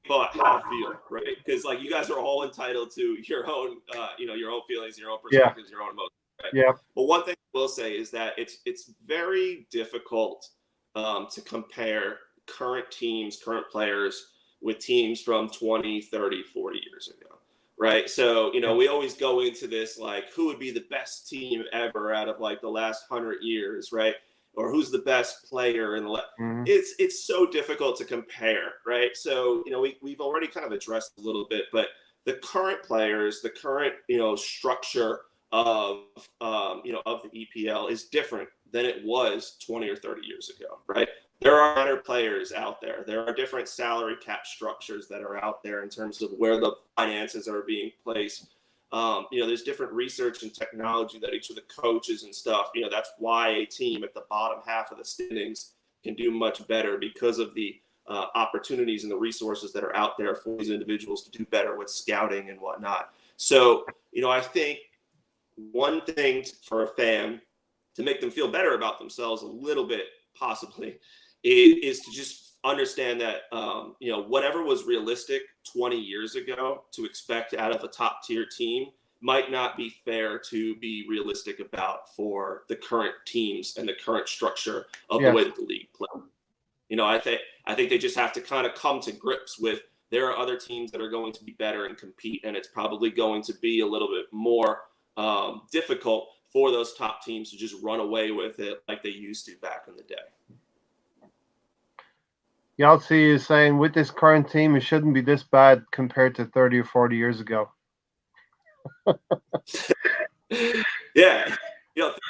talk about how I feel, right? Because like you guys are all entitled to your own, your own feelings, your own perspectives, your own emotions. Right? Yeah. But one thing I will say is that it's very difficult to compare current teams, current players with teams from 20, 30, 40 years ago, right? So, we always go into this like, who would be the best team ever out of like the last 100 years, right? Or who's the best player in the It's so difficult to compare, right? So, we've already kind of addressed a little bit, but the current players, the current, structure of the EPL is different than it was 20 or 30 years ago, right? There are better players out there. There are different salary cap structures that are out there in terms of where the finances are being placed. There's different research and technology that each of the coaches and stuff, that's why a team at the bottom half of the standings can do much better, because of the opportunities and the resources that are out there for these individuals to do better with scouting and whatnot. So, I think one thing for a fan to make them feel better about themselves a little bit, possibly, is to just understand that, whatever was realistic 20 years ago to expect out of a top tier team might not be fair to be realistic about for the current teams and the current structure of the way that the league plays. I think they just have to kind of come to grips with there are other teams that are going to be better and compete, and it's probably going to be a little bit more difficult for those top teams to just run away with it like they used to back in the day. Yahtzee is saying with this current team, it shouldn't be this bad compared to 30 or 40 years ago. Yeah.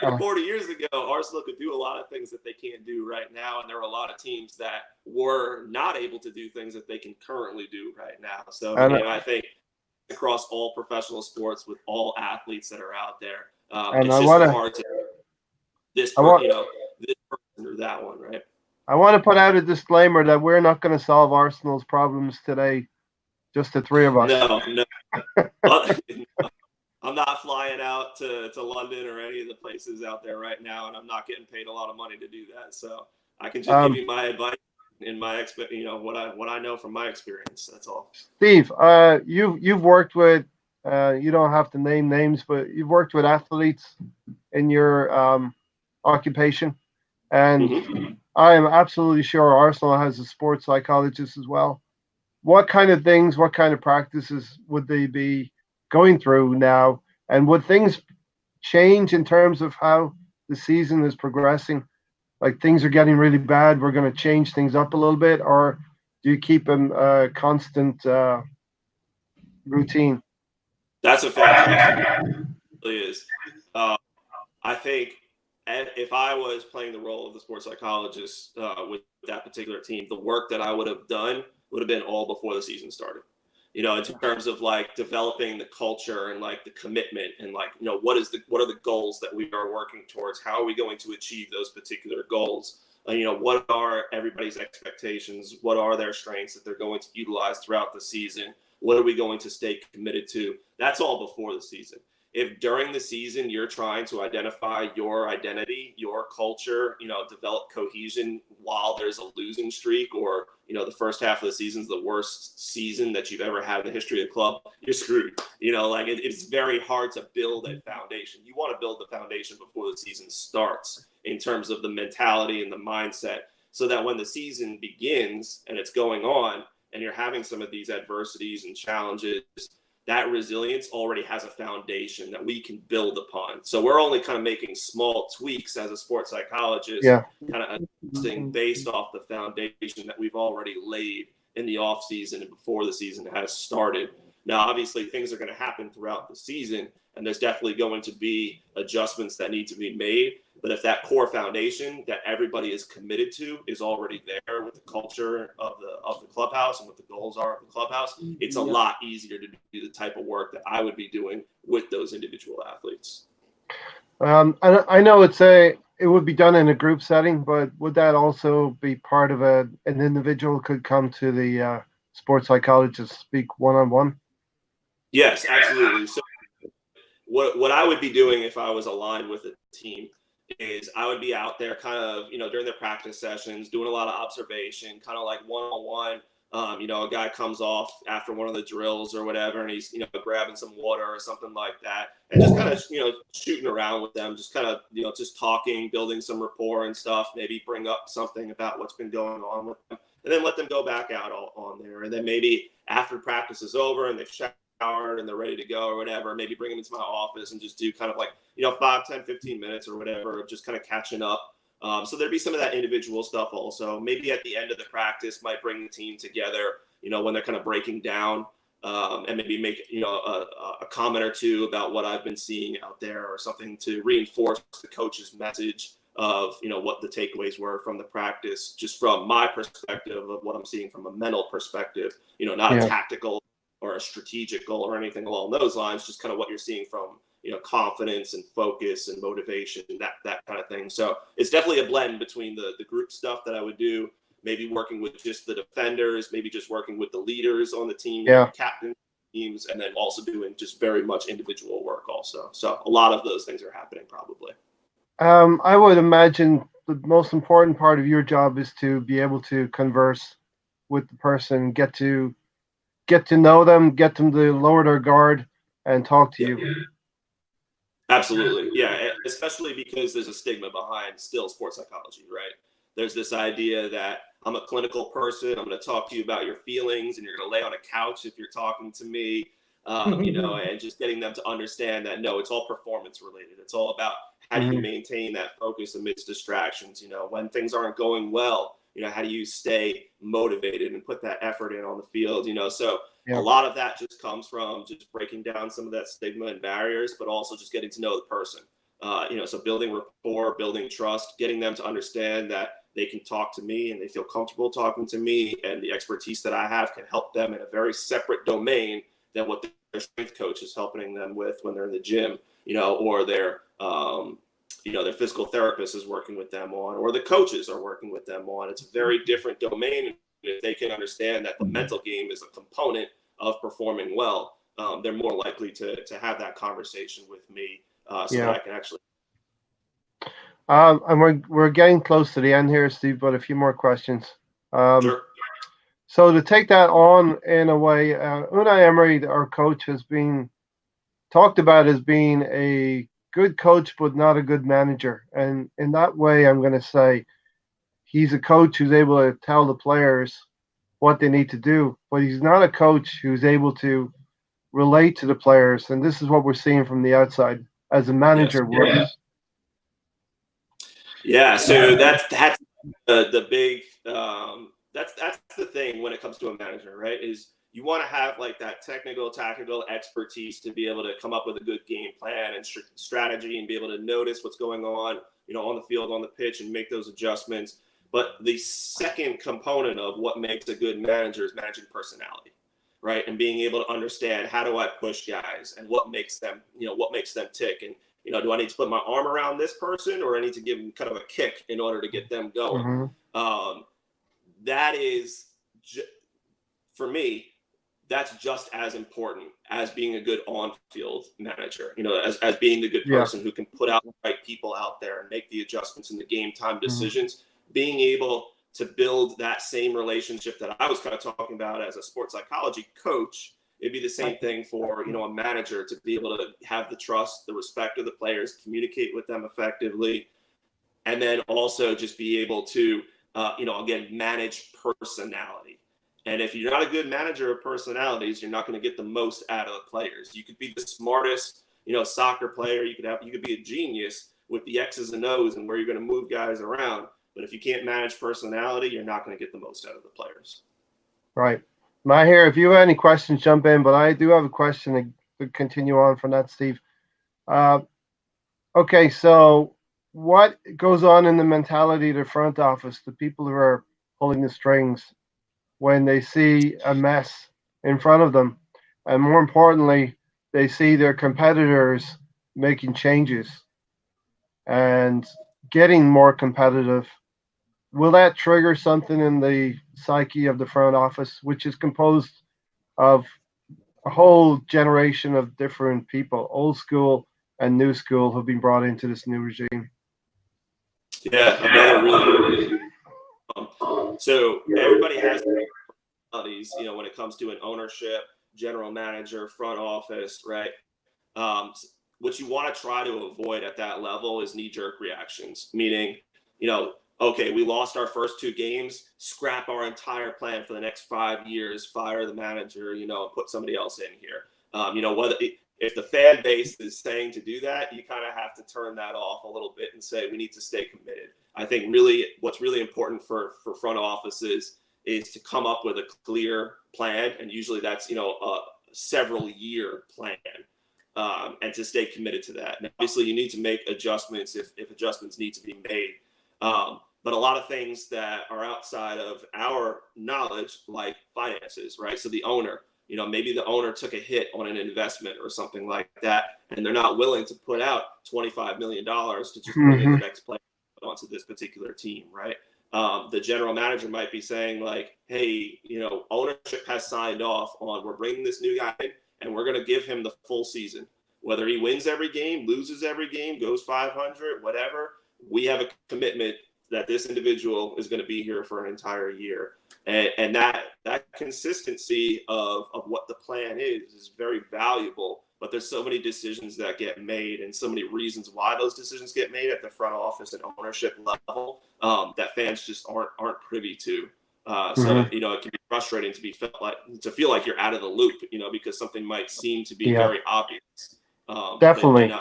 30, 40 years ago, Arsenal could do a lot of things that they can't do right now. And there are a lot of teams that were not able to do things that they can currently do right now. So, I think across all professional sports with all athletes that are out there, it's just hard to this person or that one, right? I want to put out a disclaimer that we're not going to solve Arsenal's problems today, just the three of us. No. I'm not flying out to London or any of the places out there right now, and I'm not getting paid a lot of money to do that. So I can just give you my advice and my what I know from my experience. That's all. Steve, you've worked with you don't have to name names, but you've worked with athletes in your occupation, and I am absolutely sure Arsenal has a sports psychologist as well. What kind of things, what kind of practices would they be going through now, and would things change in terms of how the season is progressing? Like things are getting really bad, we're going to change things up a little bit, or do you keep a constant routine? That's a fantastic question. It really is. I think if I was playing the role of the sports psychologist with that particular team, the work that I would have done would have been all before the season started. In terms of like developing the culture and like the commitment and like, what are the goals that we are working towards? How are we going to achieve those particular goals? What are everybody's expectations? What are their strengths that they're going to utilize throughout the season? What are we going to stay committed to? That's all before the season. If during the season you're trying to identify your identity, your culture, develop cohesion while there's a losing streak, or the first half of the season is the worst season that you've ever had in the history of the club, you're screwed. It's very hard to build a foundation. You want to build the foundation before the season starts in terms of the mentality and the mindset, so that when the season begins and it's going on and you're having some of these adversities and challenges, that resilience already has a foundation that we can build upon. So we're only kind of making small tweaks as a sports psychologist, kind of adjusting based off the foundation that we've already laid in the off season and before the season has started. Now, obviously, things are going to happen throughout the season, and there's definitely going to be adjustments that need to be made. But if that core foundation that everybody is committed to is already there with the culture of the clubhouse and what the goals are of the clubhouse, it's a lot easier to do the type of work that I would be doing with those individual athletes. I know it would be done in a group setting, but would that also be part of an individual could come to the sports psychologist, speak one-on-one? Yes, absolutely. So what I would be doing if I was aligned with a team is I would be out there kind of, during the practice sessions, doing a lot of observation, kind of like one-on-one. A guy comes off after one of the drills or whatever, and he's, grabbing some water or something like that, and just kind of, shooting around with them, just kind of, just talking, building some rapport and stuff, maybe bring up something about what's been going on with them, and then let them go back out on there. And then maybe after practice is over and they've showered and they're ready to go or whatever, maybe bring them into my office and just do kind of like, 5, 10, 15 minutes or whatever, just kind of catching up. So there'd be some of that individual stuff also. Maybe at the end of the practice might bring the team together, when they're kind of breaking down, and maybe make, a comment or two about what I've been seeing out there or something to reinforce the coach's message of, what the takeaways were from the practice, just from my perspective of what I'm seeing from a mental perspective, not a tactical or a strategic goal or anything along those lines, just kind of what you're seeing from, confidence and focus and motivation, that kind of thing. So it's definitely a blend between the group stuff that I would do, maybe working with just the defenders, maybe just working with the leaders on the team, the captain teams, and then also doing just very much individual work also. So a lot of those things are happening probably. I would imagine the most important part of your job is to be able to converse with the person, get to know them, get them to lower their guard, and talk to you. Absolutely. Yeah. Especially because there's a stigma behind still sports psychology, right? There's this idea that I'm a clinical person. I'm going to talk to you about your feelings, and you're going to lay on a couch if you're talking to me, and just getting them to understand that, no, it's all performance related. It's all about how do you maintain that focus amidst distractions? When things aren't going well, how do you stay motivated and put that effort in on the field? So a lot of that just comes from just breaking down some of that stigma and barriers, but also just getting to know the person. So building rapport, building trust, getting them to understand that they can talk to me and they feel comfortable talking to me, and the expertise that I have can help them in a very separate domain than what their strength coach is helping them with when they're in the gym, or their physical therapist is working with them on, or the coaches are working with them on. It's a very different domain. If they can understand that the mental game is a component of performing well, they're more likely to have that conversation with me, that I can actually. And we're getting close to the end here, Steve, but a few more questions. Sure. So to take that on in a way, Unai Emery, our coach, has been talked about as being a good coach, but not a good manager. And in that way, I'm going to say he's a coach who's able to tell the players what they need to do, but he's not a coach who's able to relate to the players. And this is what we're seeing from the outside as a manager works. Yeah, so that's the big that's the thing when it comes to a manager, right? Is you want to have like that technical, tactical expertise to be able to come up with a good game plan and strategy, and be able to notice what's going on, on the field, on the pitch, and make those adjustments. But the second component of what makes a good manager is managing personality, right? And being able to understand, how do I push guys, and what makes them tick, and do I need to put my arm around this person, or I need to give them kind of a kick in order to get them going? That is, for me, that's just as important as being a good on-field manager, as being the good person who can put out the right people out there and make the adjustments in the game time decisions. Being able to build that same relationship that I was kind of talking about as a sports psychology coach, it'd be the same thing for, a manager, to be able to have the trust, the respect of the players, communicate with them effectively, and then also just be able to, again, manage personality. And if you're not a good manager of personalities, you're not going to get the most out of the players. You could be the smartest, soccer player. You could be a genius with the X's and O's and where you're going to move guys around. But if you can't manage personality, you're not going to get the most out of the players. Right. Mahir, if you have any questions, jump in. But I do have a question to continue on from that, Steve. Okay, so what goes on in the mentality of the front office, the people who are pulling the strings, when they see a mess in front of them? And more importantly, they see their competitors making changes and getting more competitive. Will that trigger something in the psyche of the front office, which is composed of a whole generation of different people, old school and new school, who've been brought into this new regime? Yeah, another really so everybody has personalities, when it comes to an ownership, general manager, front office, right? What you want to try to avoid at that level is knee-jerk reactions, meaning, okay, we lost our first 2 games, scrap our entire plan for the next 5 years, fire the manager, and put somebody else in here. If the fan base is saying to do that, you kind of have to turn that off a little bit and say, we need to stay committed. I think really what's really important for front offices is to come up with a clear plan. And usually that's, a several year plan, and to stay committed to that. And obviously you need to make adjustments if adjustments need to be made. But a lot of things that are outside of our knowledge, like finances, right? So the owner, maybe the owner took a hit on an investment or something like that, and they're not willing to put out $25 million to just bring in the next player onto this particular team, right? The general manager might be saying like, hey, ownership has signed off on, we're bringing this new guy in and we're going to give him the full season. Whether he wins every game, loses every game, goes 500, whatever, we have a commitment that this individual is going to be here for an entire year. And that consistency of what the plan is very valuable but there's so many decisions that get made and so many reasons why those decisions get made at the front office and ownership level that fans just aren't privy to. So it can be frustrating to feel like you're out of the loop, because something might seem to be very obvious. Definitely.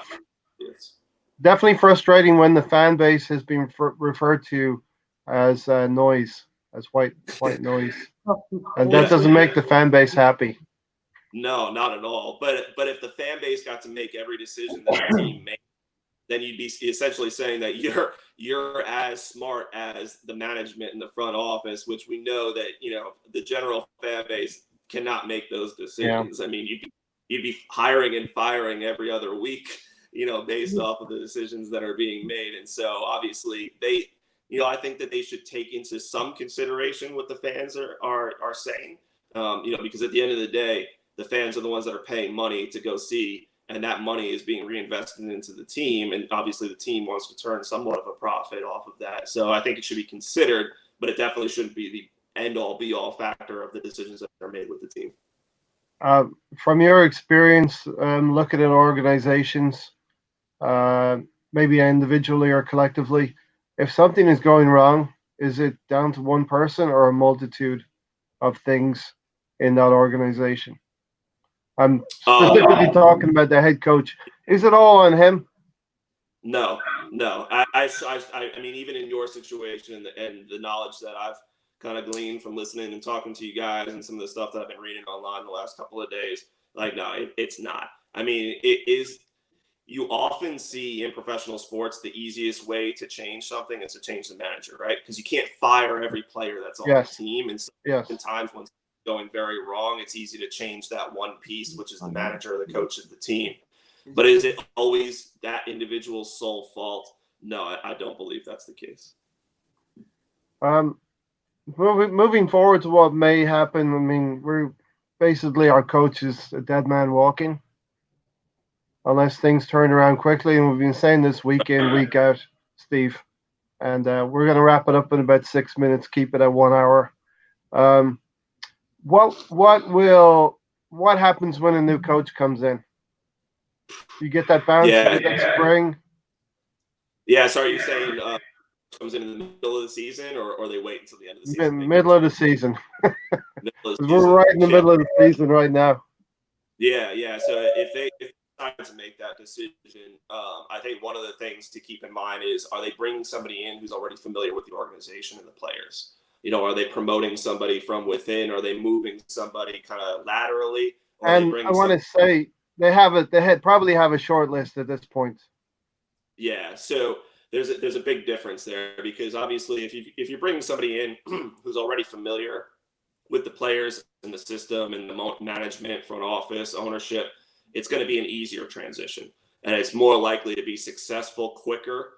Definitely frustrating when the fan base has been referred to as noise, as white noise, and that doesn't make the fan base happy. No, not at all. But if the fan base got to make every decision that the team made, then you'd be essentially saying that you're as smart as the management in the front office, which we know that the general fan base cannot make those decisions. I mean, you'd be hiring and firing every other week, based off of the decisions that are being made. And so obviously I think that they should take into some consideration what the fans are saying, because at the end of the day, the fans are the ones that are paying money to go see, and that money is being reinvested into the team. And obviously the team wants to turn somewhat of a profit off of that. So I think it should be considered, but it definitely shouldn't be the end all be all factor of the decisions that are made with the team. From your experience, looking at organizations, maybe individually or collectively, if something is going wrong, is it down to one person or a multitude of things in that organization? I'm specifically talking about the head coach. Is it all on him? No. I mean, even in your situation and the knowledge that I've kind of gleaned from listening and talking to you guys and some of the stuff that I've been reading online the last couple of days, no, it's not. I mean, it is. You often see in professional sports the easiest way to change something is to change the manager, right? Because you can't fire every player that's on the team. And sometimes when it's going very wrong, it's easy to change that one piece, which is the manager or the coach of the team. But is it always that individual's sole fault? No, I don't believe that's the case. Moving forward to what may happen, I mean, we're basically, our coach is a dead man walking. Unless things turn around quickly, and we've been saying this week in, week out, Steve. And we're going to wrap it up in about 6 minutes. Keep it at 1 hour. What happens when a new coach comes in? You get that bounce, you get that spring. Yeah. So are you saying comes in the middle of the season, or they wait until the end of the season? Middle of the season. We're right in the middle of the season right now. Yeah. So if they decide to make that decision, I think one of the things to keep in mind is, are they bringing somebody in who's already familiar with the organization and the players? Are they promoting somebody from within? Are they moving somebody kind of laterally? And I want to say they probably have a short list at this point. Yeah. So there's a big difference there, because obviously if you're bringing somebody in who's already familiar with the players and the system and the management, front office, ownership, it's going to be an easier transition, and it's more likely to be successful quicker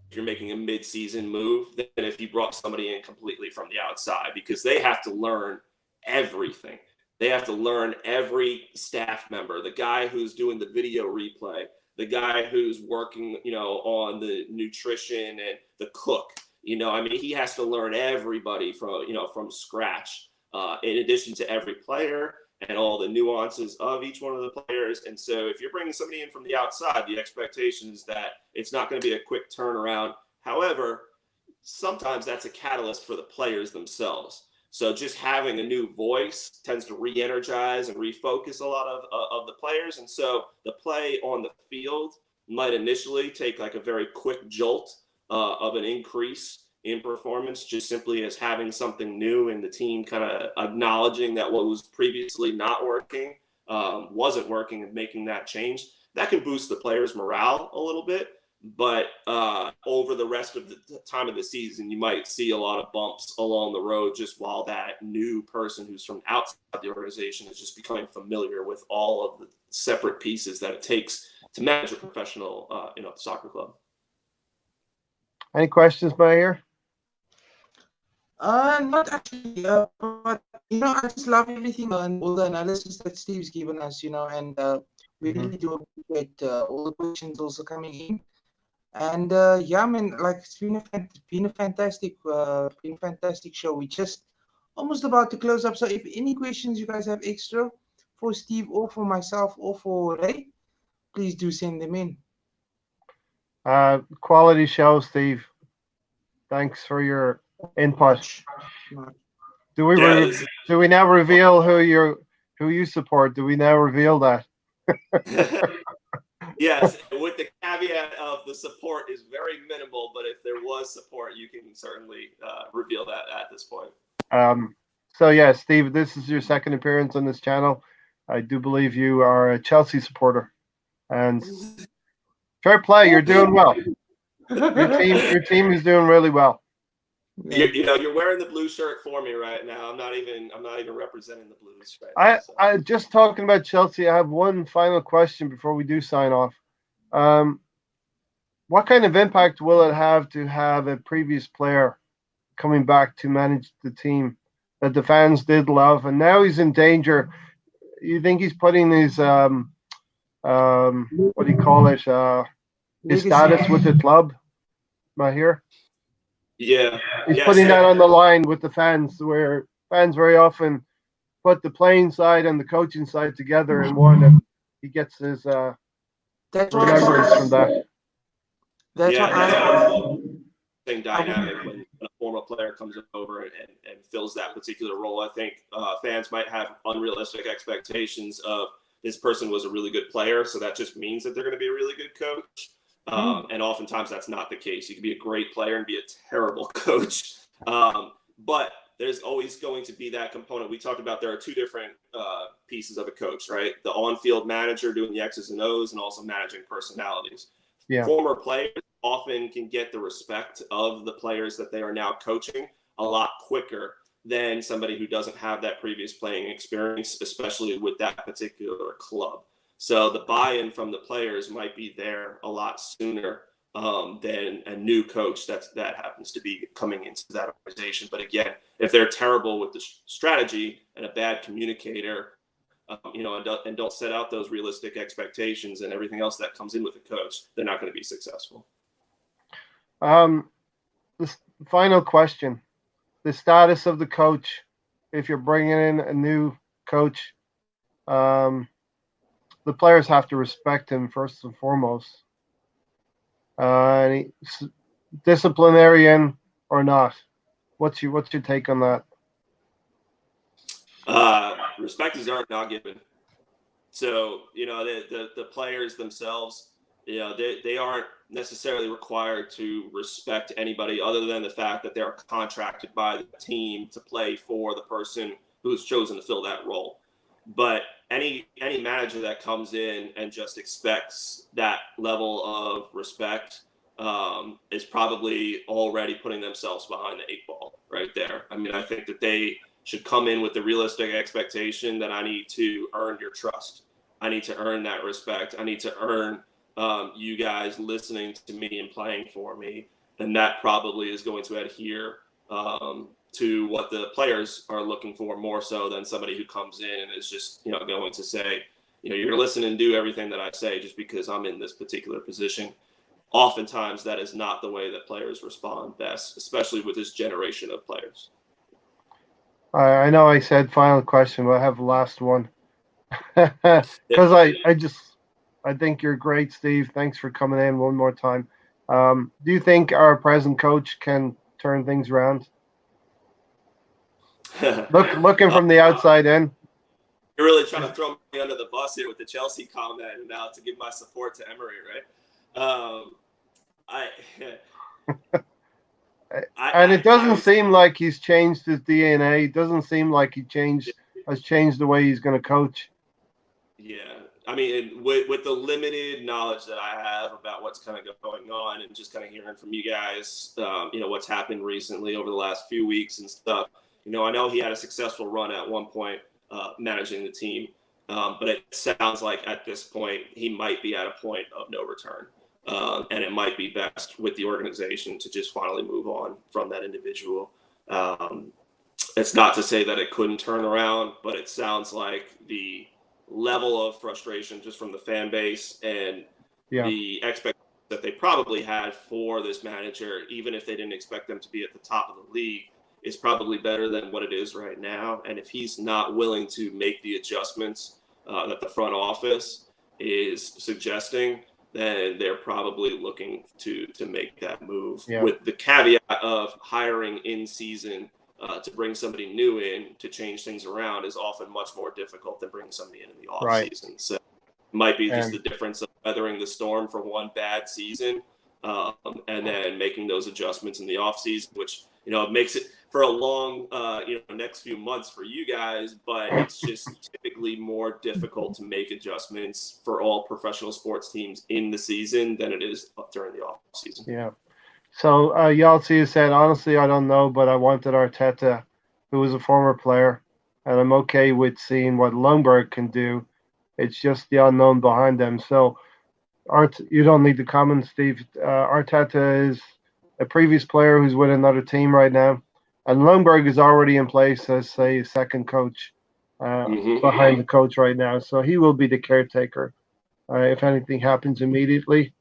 if you're making a mid-season move than if you brought somebody in completely from the outside, because they have to learn everything. They have to learn every staff member, the guy who's doing the video replay, the guy who's working, on the nutrition, and the cook. I mean, he has to learn everybody from scratch, in addition to every player and all the nuances of each one of the players. And so if you're bringing somebody in from the outside, the expectation is that it's not going to be a quick turnaround. However, sometimes that's a catalyst for the players themselves. So just having a new voice tends to re-energize and refocus a lot of the players. And so the play on the field might initially take like a very quick jolt of an increase in performance, just simply as having something new, and the team kind of acknowledging that what was previously not working wasn't working, and making that change. That can boost the players' morale a little bit. But over the rest of the time of the season, you might see a lot of bumps along the road, just while that new person who's from outside the organization is just becoming familiar with all of the separate pieces that it takes to manage a professional soccer club. Any questions by here? Not actually, but I just love everything and all the analysis that Steve's given us, and we really do appreciate all the questions also coming in. And I mean, like, it's been a fantastic show. We just almost about to close up. So if any questions you guys have extra, for Steve or for myself or for Ray, please do send them in. Quality show, Steve. Thanks for your input. Not. Do we Yeah, do we now reveal who you support? Do we now reveal that? yes, with the caveat of the support is very minimal, but if there was support, you can certainly reveal that at this point. So yeah, Steve, this is your second appearance on this channel. I do believe you are a Chelsea supporter, and fair play. You're doing well. Your team is doing really well. You're wearing the blue shirt for me right now. I'm not even representing the Blues right now. So. I just talking about Chelsea. I have one final question before we do sign off. What kind of impact will it have to have a previous player coming back to manage the team that the fans did love, and now he's in danger? You think he's putting his what do you call it? His status with the club, Mahir? Yeah, he's putting that on the line with the fans, where fans very often put the playing side and the coaching side together in one, and he gets his remembrance from that. That's interesting dynamic when a former player comes over and fills that particular role. I think fans might have unrealistic expectations of this person was a really good player, so that just means that they're going to be a really good coach. And oftentimes that's not the case. You can be a great player and be a terrible coach. But there's always going to be that component. We talked about there are two different pieces of a coach, right? The on-field manager doing the X's and O's and also managing personalities. Yeah. Former players often can get the respect of the players that they are now coaching a lot quicker than somebody who doesn't have that previous playing experience, especially with that particular club. So the buy-in from the players might be there a lot sooner than a new coach that happens to be coming into that organization. But again, if they're terrible with the strategy and a bad communicator, and don't set out those realistic expectations and everything else that comes in with a coach, they're not going to be successful. This final question: the status of the coach. If you're bringing in a new coach, the players have to respect him first and foremost. Disciplinarian or not? What's your take on that? Respect is not given. So, the players themselves, they aren't necessarily required to respect anybody other than the fact that they're contracted by the team to play for the person who's chosen to fill that role. But any manager that comes in and just expects that level of respect is probably already putting themselves behind the 8-ball right there. I mean, I think that they should come in with the realistic expectation that I need to earn your trust. I need to earn that respect. I need to earn you guys listening to me and playing for me. And that probably is going to adhere to what the players are looking for more so than somebody who comes in and is just, going to say, you're going to listen and do everything that I say just because I'm in this particular position. Oftentimes that is not the way that players respond best, especially with this generation of players. I know I said final question, but I have the last one. Because I think you're great, Steve. Thanks for coming in one more time. Do you think our present coach can turn things around? Looking from the outside in. You're really trying to throw me under the bus here with the Chelsea comment and now to give my support to Emery, right? And it doesn't seem like he's changed his DNA. It doesn't seem like he has changed the way he's going to coach. Yeah. I mean, with the limited knowledge that I have about what's kind of going on and just kind of hearing from you guys, what's happened recently over the last few weeks and stuff, I know he had a successful run at one point managing the team, but it sounds like at this point he might be at a point of no return. And it might be best with the organization to just finally move on from that individual. It's not to say that it couldn't turn around, but it sounds like the level of frustration just from the fan base and the expectations that they probably had for this manager, even if they didn't expect them to be at the top of the league, is probably better than what it is right now. And if he's not willing to make the adjustments that the front office is suggesting, then they're probably looking to make that move, with the caveat of hiring in season to bring somebody new in to change things around is often much more difficult than bringing somebody in the off season. So it might be just the difference of weathering the storm for one bad season and then making those adjustments in the off season, which, it makes it for a long, next few months for you guys, but it's just typically more difficult to make adjustments for all professional sports teams in the season than it is during the off season. Yeah. So Yalci said, honestly, I don't know, but I wanted Arteta, who was a former player, and I'm okay with seeing what Lundberg can do. It's just the unknown behind them. So you don't need to comment, Steve. Arteta is a previous player who's with another team right now. And Lundberg is already in place as, say, a second coach behind the coach right now. So he will be the caretaker if anything happens immediately.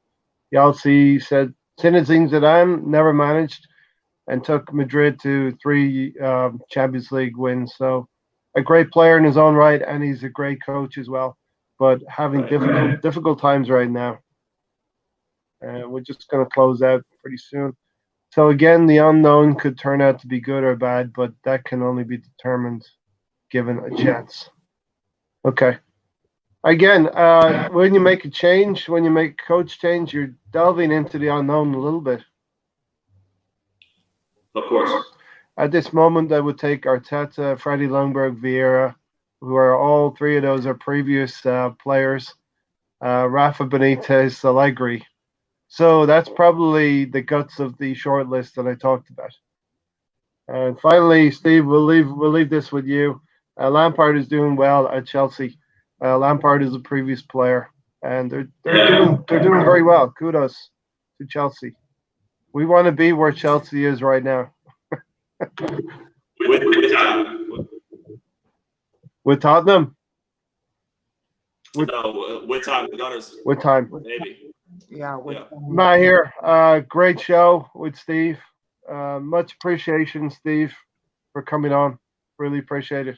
Yalci said, Zinedine Zidane never managed and took Madrid to 3 Champions League wins. So a great player in his own right, and he's a great coach as well. But having difficult times right now. And we're just going to close out pretty soon. So again, the unknown could turn out to be good or bad, but that can only be determined given a chance. Okay. Again, when you make a change, when you make a coach change, you're delving into the unknown a little bit. Of course. At this moment, I would take Arteta, Freddie Ljungberg, Vieira, who are all three of those are previous players, Rafa Benitez, Allegri. So that's probably the guts of the short list that I talked about. And finally, Steve, we'll leave this with you. Lampard is doing well at Chelsea. Lampard is a previous player, and they're doing very well. Kudos to Chelsea. We want to be where Chelsea is right now. With Tottenham. With time, the Gunners. With time. Maybe. Yeah. Matt here. Great show with Steve. Much appreciation, Steve, for coming on. Really appreciate it.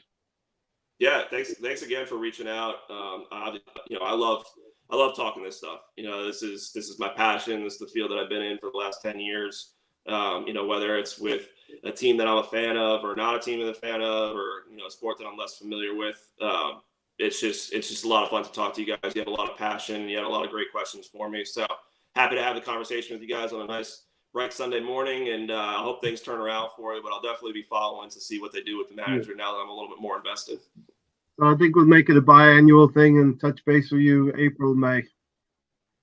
Yeah, thanks again for reaching out. I love talking this stuff. This is my passion. This is the field that I've been in for the last 10 years. Whether it's with a team that I'm a fan of or not a team I'm a fan of, or a sport that I'm less familiar with. It's just a lot of fun to talk to you guys. You have a lot of passion. You had a lot of great questions for me. So happy to have the conversation with you guys on a nice, bright Sunday morning. And I hope things turn around for you. But I'll definitely be following to see what they do with the manager now that I'm a little bit more invested. So I think we'll make it a biannual thing and touch base with you April, May.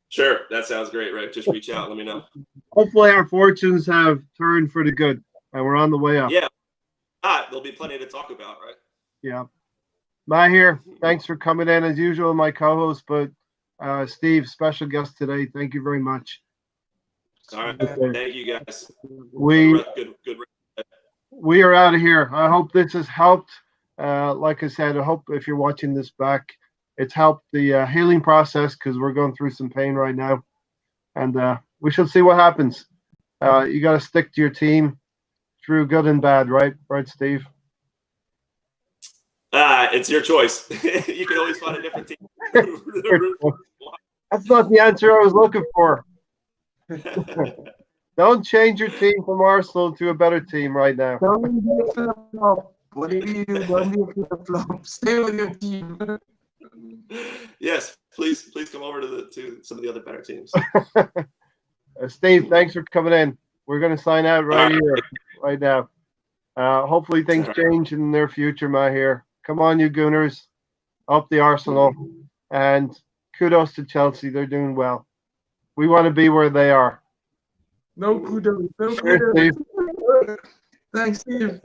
Sure, that sounds great, Rick. Just reach out, let me know. Hopefully our fortunes have turned for the good, and we're on the way up. Yeah, there'll be plenty to talk about, right? Yeah. Matt here. Thanks for coming in as usual, my co-host. But Steve, special guest today. Thank you very much. All right, thank you guys. We are out of here. I hope this has helped. Like I said, I hope if you're watching this back, it's helped the healing process because we're going through some pain right now, and we shall see what happens. You got to stick to your team through good and bad, right, Steve? It's your choice. You can always find a different team. That's not the answer I was looking for. Don't change your team from Arsenal to a better team right now. Don't be a flip-flop. Whatever you do, don't be a flip-flop. Stay with your team. Yes, please come over to some of the other better teams. Steve, thanks for coming in. We're going to sign out right now. Hopefully things change in the near future, Matt. Come on, you Gooners. Up the Arsenal. And kudos to Chelsea. They're doing well. We want to be where they are. No kudos. Cheers, Steve. Thanks, Steve.